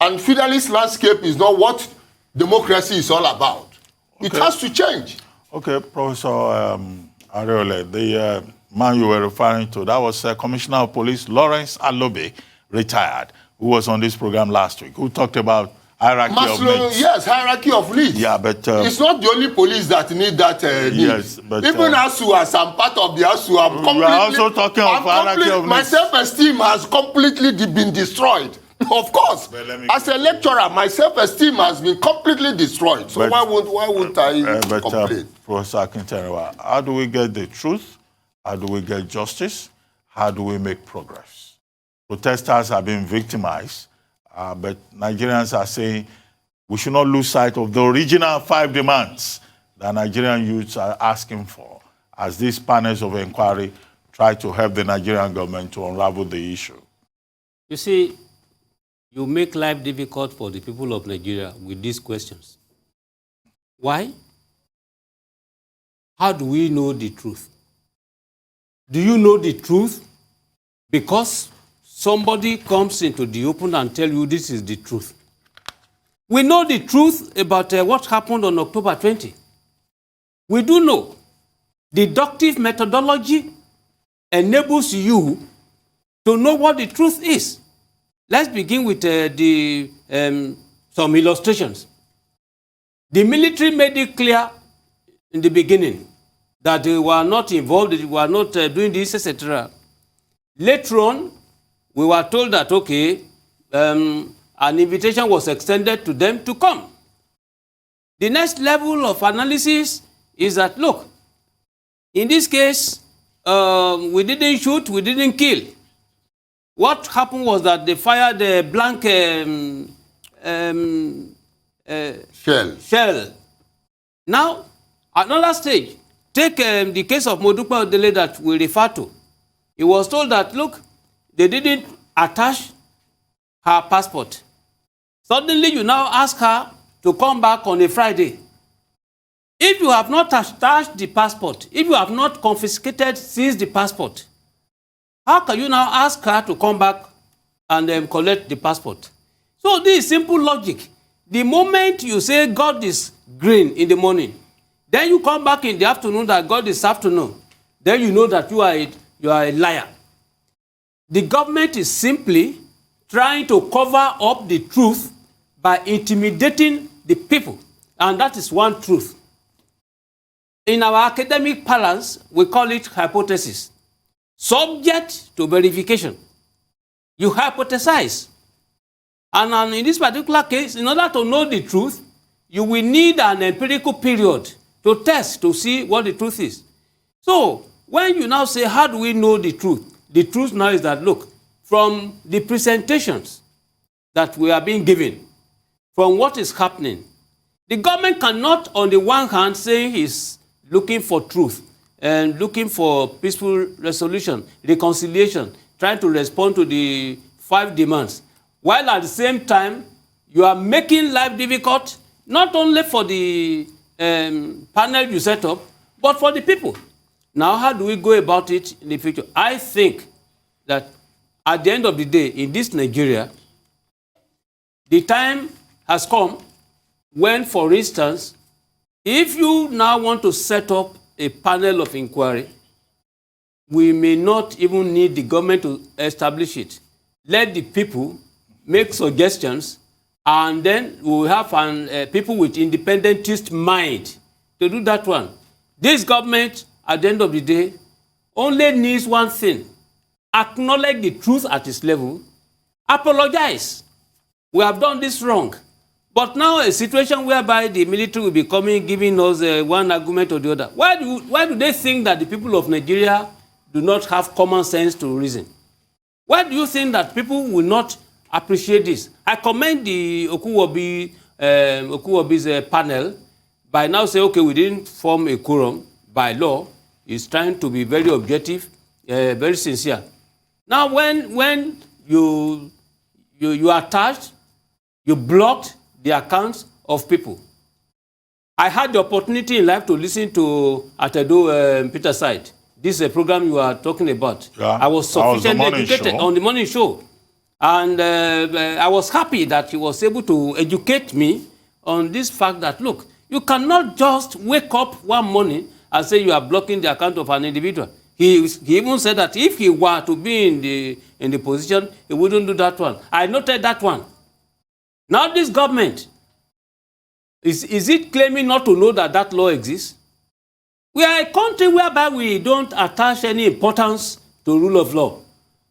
[SPEAKER 5] And feudalist landscape is not what democracy is all about. Okay. It has to change.
[SPEAKER 1] Okay, Professor Ariole, the man you were referring to, that was Commissioner of Police Lawrence Alobe, retired, who was on this program last week, who talked about hierarchy of needs.
[SPEAKER 5] Yes, hierarchy of needs.
[SPEAKER 1] Yeah, but
[SPEAKER 5] it's not the only police that need that need.
[SPEAKER 1] Yes, but
[SPEAKER 5] even ASU, as I'm part of the ASU, I'm completely.
[SPEAKER 1] We are also talking of hierarchy of needs.
[SPEAKER 5] My self-esteem has completely been destroyed. Of course, as a lecturer, my self-esteem has been completely destroyed. So why would I complain?
[SPEAKER 1] Professor Akinterewa, how do we get the truth? How do we get justice? How do we make progress? Protesters have been victimized, but Nigerians are saying we should not lose sight of the original 5 demands that Nigerian youths are asking for as these panels of inquiry try to help the Nigerian government to unravel the issue?
[SPEAKER 6] You see, you make life difficult for the people of Nigeria with these questions. Why? How do we know the truth? Do you know the truth because somebody comes into the open and tell you this is the truth? We know the truth about what happened on October 20. We do know. Deductive methodology enables you to know what the truth is. Let's begin with some illustrations. The military made it clear in the beginning that they were not involved, they were not doing this, etc. Later on, we were told that, okay, an invitation was extended to them to come. The next level of analysis is that, look, in this case, we didn't shoot, we didn't kill. What happened was that they fired a blank shell. Now, another stage, take the case of Modupe Odele that we refer to. He was told that, look, they didn't attach her passport. Suddenly, you now ask her to come back on a Friday. If you have not attached the passport, if you have not confiscated, seized the passport, how can you now ask her to come back and collect the passport? So this is simple logic. The moment you say God is green in the morning, then you come back in the afternoon that God is afternoon, then you know that you are a liar. The government is simply trying to cover up the truth by intimidating the people. And that is one truth. In our academic parlance, we call it hypothesis. Subject to verification. You hypothesize. And in this particular case, in order to know the truth, you will need an empirical period to test, to see what the truth is. So, when you now say, how do we know the truth? The truth now is that, look, from the presentations that we are being given, from what is happening, the government cannot, on the one hand, say he's looking for truth and looking for peaceful resolution, reconciliation, trying to respond to the 5 demands, while at the same time, you are making life difficult, not only for the panel you set up, but for the people. Now, how do we go about it in the future? I think that at the end of the day, in this Nigeria, the time has come when, for instance, if you now want to set up a panel of inquiry, we may not even need the government to establish it. Let the people make suggestions, and then we will have people with independentist mind to do that one. This government, at the end of the day, only needs one thing: acknowledge the truth at its level, apologize. We have done this wrong. But now a situation whereby the military will be coming, giving us one argument or the other. Why do they think that the people of Nigeria do not have common sense to reason? Why do you think that people will not appreciate this? I commend the Okuwobi's panel by now saying, okay, we didn't form a quorum by law. It's trying to be very objective, very sincere. Now, when you attached, you blocked the accounts of people. I had the opportunity in life to listen to Atedo Peter Side. This is a program you are talking about. Yeah, I was sufficiently educated on the morning show. And I was happy that he was able to educate me on this fact that, look, you cannot just wake up one morning and say you are blocking the account of an individual. He even said that if he were to be in the position, he wouldn't do that one. I noted that one. Now this government, is it claiming not to know that that law exists? We are a country whereby we don't attach any importance to rule of law,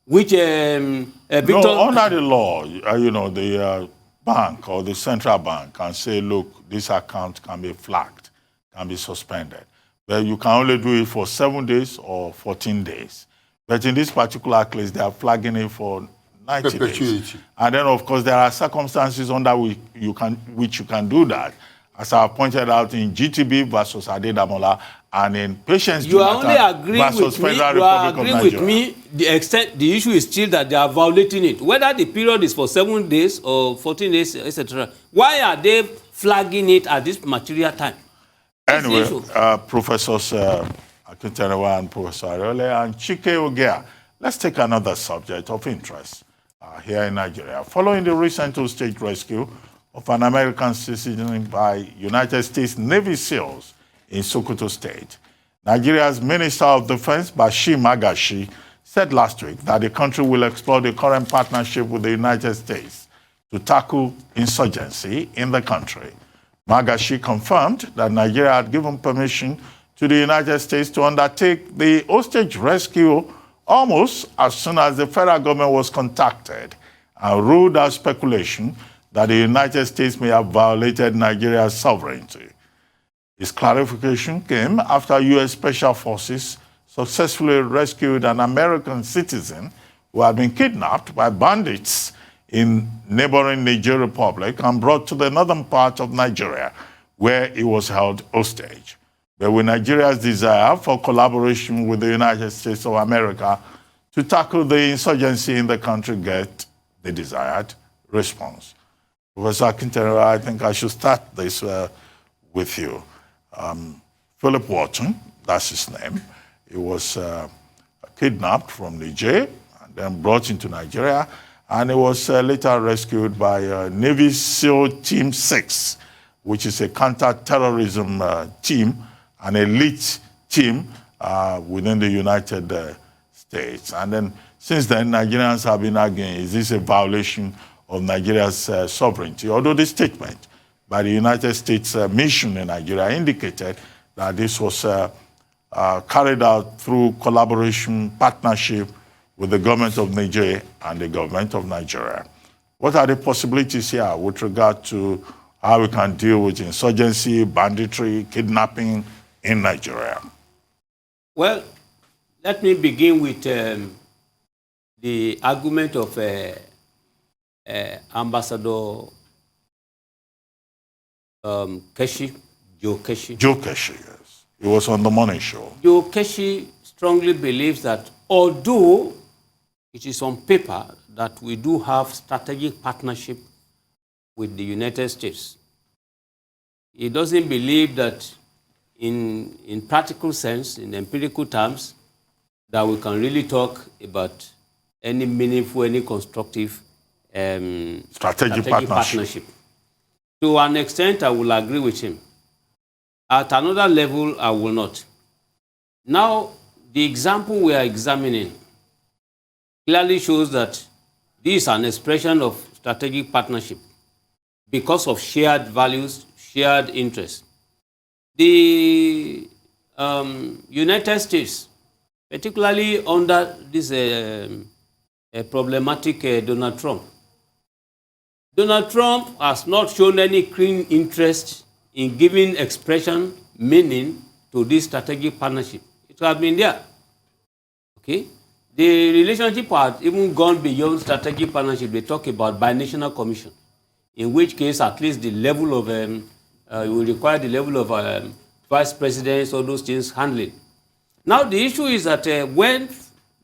[SPEAKER 6] which
[SPEAKER 1] No, under the law, the bank or the central bank can say, look, this account can be flagged, can be suspended. But you can only do it for 7 days or 14 days. But in this particular case, they are flagging it for 90 days. And then, of course, there are circumstances under which you can do that. as I pointed out in GTB versus Adedamola and in Patience
[SPEAKER 6] You are only
[SPEAKER 1] Jonathan
[SPEAKER 6] agreeing
[SPEAKER 1] versus
[SPEAKER 6] with me.
[SPEAKER 1] Federal
[SPEAKER 6] You are
[SPEAKER 1] Republic of
[SPEAKER 6] agreeing with
[SPEAKER 1] Nigeria.
[SPEAKER 6] me. The issue is still that they are violating it. Whether the period is for 7 days or 14 days, etc. Why are they flagging it at this material time?
[SPEAKER 1] Anyway, Professors Akinterewa and Professor Ariole and Chike Ogea, let's take another subject of interest here in Nigeria. Following the recent two-stage rescue of an American citizen by United States Navy SEALs in Sokoto State, Nigeria's Minister of Defense, Bashir Magashi, said last week that the country will explore the current partnership with the United States to tackle insurgency in the country. Magashi confirmed that Nigeria had given permission to the United States to undertake the hostage rescue almost as soon as the federal government was contacted, and ruled out speculation that the United States may have violated Nigeria's sovereignty. His clarification came after U.S. Special Forces successfully rescued an American citizen who had been kidnapped by bandits in neighboring Niger Republic and brought to the northern part of Nigeria, where he was held hostage. But with Nigeria's desire for collaboration with the United States of America to tackle the insurgency in the country get the desired response. Professor Akinterewa, I think I should start this with you. Philip Wharton, that's his name, he was kidnapped from Niger and then brought into Nigeria, and he was later rescued by Navy SEAL Team 6, which is a counter-terrorism team, an elite team within the United States. And then since then, Nigerians have been arguing, is this a violation of Nigeria's sovereignty? Although the statement by the United States mission in Nigeria indicated that this was carried out through collaboration, partnership with the government of Niger and the government of Nigeria. What are the possibilities here with regard to how we can deal with insurgency, banditry, kidnapping in Nigeria?
[SPEAKER 6] Well, let me begin with the argument of Ambassador Keshi, Joe Keshi.
[SPEAKER 1] Joe Keshi, yes. He was on the morning show.
[SPEAKER 6] Joe Keshi strongly believes that although it is on paper that we do have strategic partnership with the United States, he doesn't believe that in practical sense, in empirical terms, that we can really talk about any meaningful, any constructive
[SPEAKER 1] strategic partnership.
[SPEAKER 6] To an extent, I will agree with him. At another level, I will not. Now, the example we are examining clearly shows that this is an expression of strategic partnership because of shared values, shared interests. The United States, particularly under this problematic Donald Trump has not shown any keen interest in giving expression, meaning to this strategic partnership. It has been there. Okay? The relationship has even gone beyond strategic partnership. They talk about binational commission, in which case at least the level of, will require the level of vice presidents, all those things handling. Now the issue is that when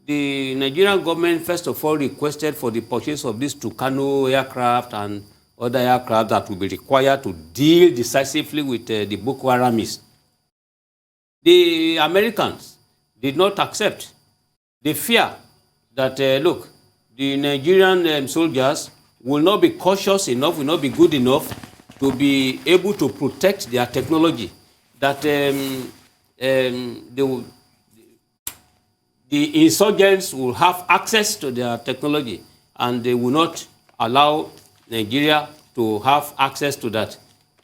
[SPEAKER 6] the Nigerian government first of all requested for the purchase of these Tucano aircraft and other aircraft that will be required to deal decisively with the Boko Haramis, the Americans did not accept. They fear that, look, the Nigerian soldiers will not be cautious enough, will not be good enough to be able to protect their technology, that the insurgents will have access to their technology, and they will not allow Nigeria to have access to that.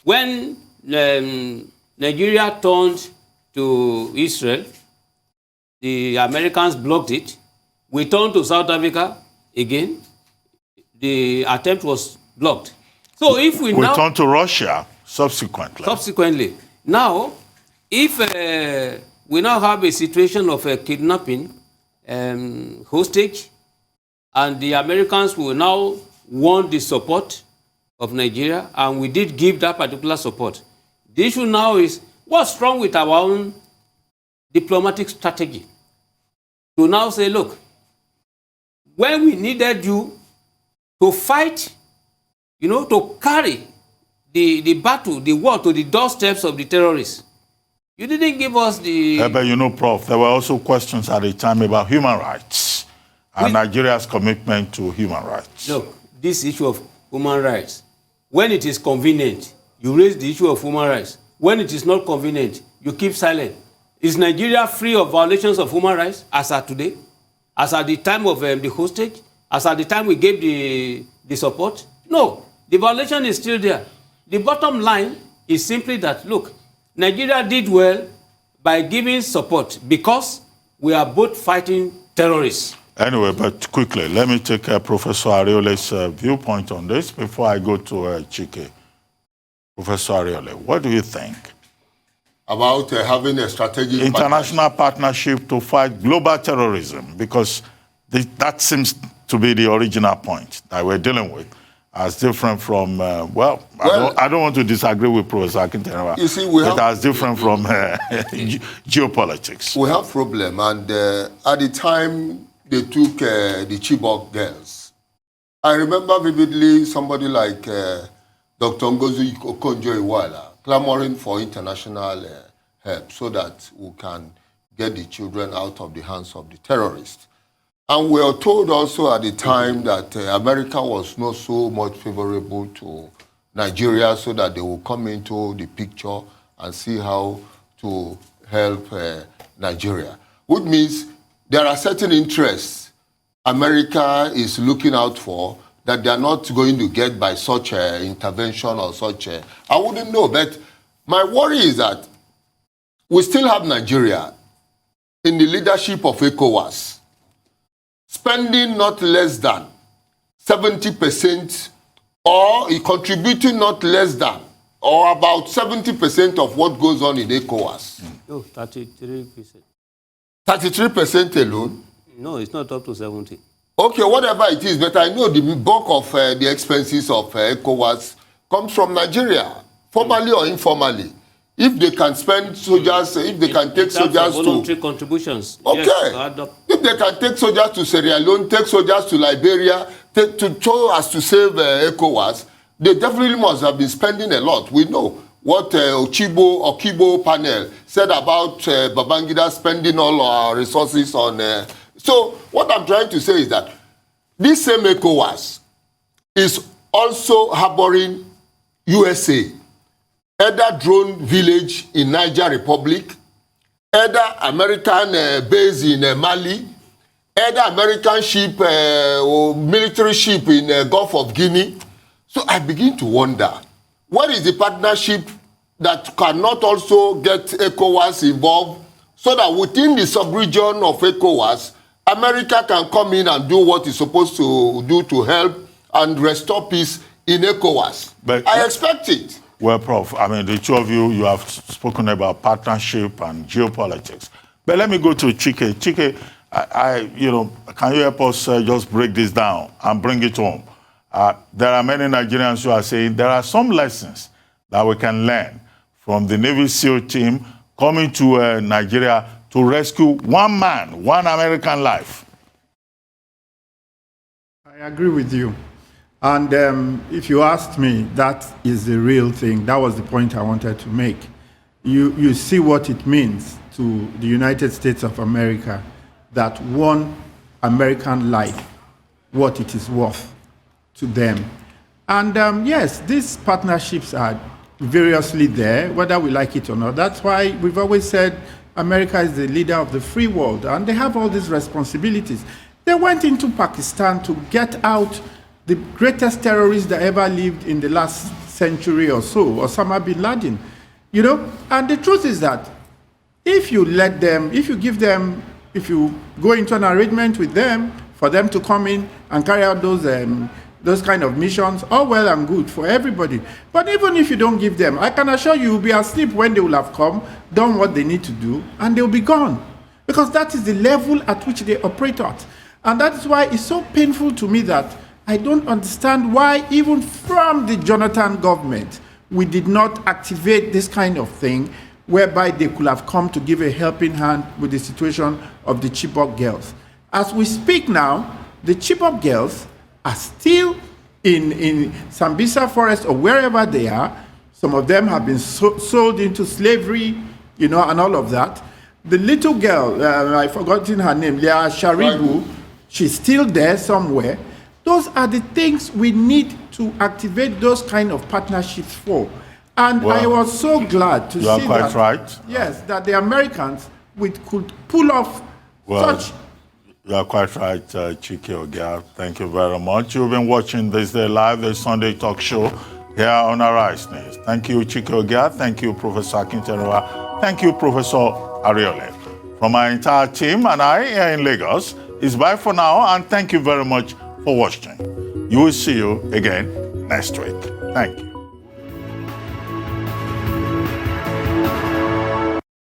[SPEAKER 6] When Nigeria turned to Israel, the Americans blocked it. We turned to South Africa again. The attempt was blocked. So if we now
[SPEAKER 1] turn to Russia subsequently.
[SPEAKER 6] Now, if we now have a situation of a kidnapping, hostage, and the Americans will now want the support of Nigeria, and we did give that particular support. The issue now is what's wrong with our own diplomatic strategy to now say, look, when we needed you to fight, to carry the battle, the war to the doorsteps of the terrorists, you didn't give us the...
[SPEAKER 1] But Prof, there were also questions at the time about human rights and Nigeria's commitment to human rights.
[SPEAKER 6] Look, this issue of human rights, when it is convenient, you raise the issue of human rights. When it is not convenient, you keep silent. Is Nigeria free of violations of human rights as at today? As at the time of the hostage? As at the time we gave the support? No, the violation is still there. The bottom line is simply that, look, Nigeria did well by giving support because we are both fighting terrorists.
[SPEAKER 1] Anyway, but quickly, let me take Professor Ariole's viewpoint on this before I go to Chike. Professor Ariole, what do you think?
[SPEAKER 5] About having a strategic
[SPEAKER 1] international partnership to fight global terrorism, because that seems to be the original point that we're dealing with, as different from, I don't want to disagree with Professor Akintenwa.
[SPEAKER 5] You see,
[SPEAKER 1] as different from geopolitics.
[SPEAKER 5] We have problem, and at the time they took the Chibok girls, I remember vividly somebody like Dr. Ngozi Okonjo-Iweala clamoring for international help so that we can get the children out of the hands of the terrorists. And we were told also at the time that America was not so much favorable to Nigeria so that they will come into the picture and see how to help Nigeria. Which means there are certain interests America is looking out for that they are not going to get by such intervention or such I wouldn't know, but my worry is that we still have Nigeria in the leadership of ECOWAS, spending not less than 70% or contributing not less than or about 70% of what goes on in ECOWAS.
[SPEAKER 6] No, 33%.
[SPEAKER 5] 33% alone?
[SPEAKER 6] No, it's not up to 70.
[SPEAKER 5] Okay, whatever it is, but I know the bulk of the expenses of ECOWAS comes from Nigeria, formally or informally. If they can spend soldiers, if they can take soldiers to...
[SPEAKER 6] voluntary contributions.
[SPEAKER 5] Okay. Yes, if they can take soldiers to Sierra Leone, take soldiers to Liberia, to show us to save ECOWAS, they definitely must have been spending a lot. We know what Okibo panel said about Babangida spending all our resources on... So what I'm trying to say is that this same ECOWAS is also harboring USA, either drone village in Niger Republic, either American base in Mali, either American ship or military ship in Gulf of Guinea. So I begin to wonder, what is the partnership that cannot also get ECOWAS involved so that within the sub-region of ECOWAS, America can come in and do what it's supposed to do to help and restore peace in ECOWAS. But I expect it.
[SPEAKER 1] Well, Prof, I mean, the two of you have spoken about partnership and geopolitics. But let me go to Chike. Chike, can you help us just break this down and bring it home? There are many Nigerians who are saying there are some lessons that we can learn from the Navy SEAL team coming to Nigeria to rescue one man, one American life.
[SPEAKER 4] I agree with you. And if you asked me, that is the real thing. That was the point I wanted to make. You see what it means to the United States of America, that one American life, what it is worth to them. And yes, these partnerships are variously there, whether we like it or not. That's why we've always said America is the leader of the free world, and they have all these responsibilities. They went into Pakistan to get out the greatest terrorist that ever lived in the last century or so, Osama bin Laden. And the truth is that if you let them, if you go into an arrangement with them for them to come in and carry out those kind of missions, all well and good for everybody. But even if you don't give them, I can assure you, you'll be asleep when they will have come, done what they need to do, and they'll be gone. Because that is the level at which they operate at. And that is why it's so painful to me that I don't understand why even from the Jonathan government, we did not activate this kind of thing whereby they could have come to give a helping hand with the situation of the Chibok girls. As we speak now, the Chibok girls are still in Sambisa Forest or wherever they are. Some of them have been sold into slavery, and all of that. The little girl, I've forgotten her name, Leah Sharibu, she's still there somewhere. Those are the things we need to activate those kind of partnerships for. And I was so glad to see that. You are quite right. Yes, that the Americans could pull off such.
[SPEAKER 1] You are quite right, Chike Ogia. Thank you very much. You've been watching This Day Live, the Sunday talk show here on Arise News. Thank you, Chike Ogia. Thank you, Professor Akinterewa. Thank you, Professor Ariole. From our entire team and I here in Lagos, it's bye for now, and thank you very much for watching. You will see you again next week. Thank you.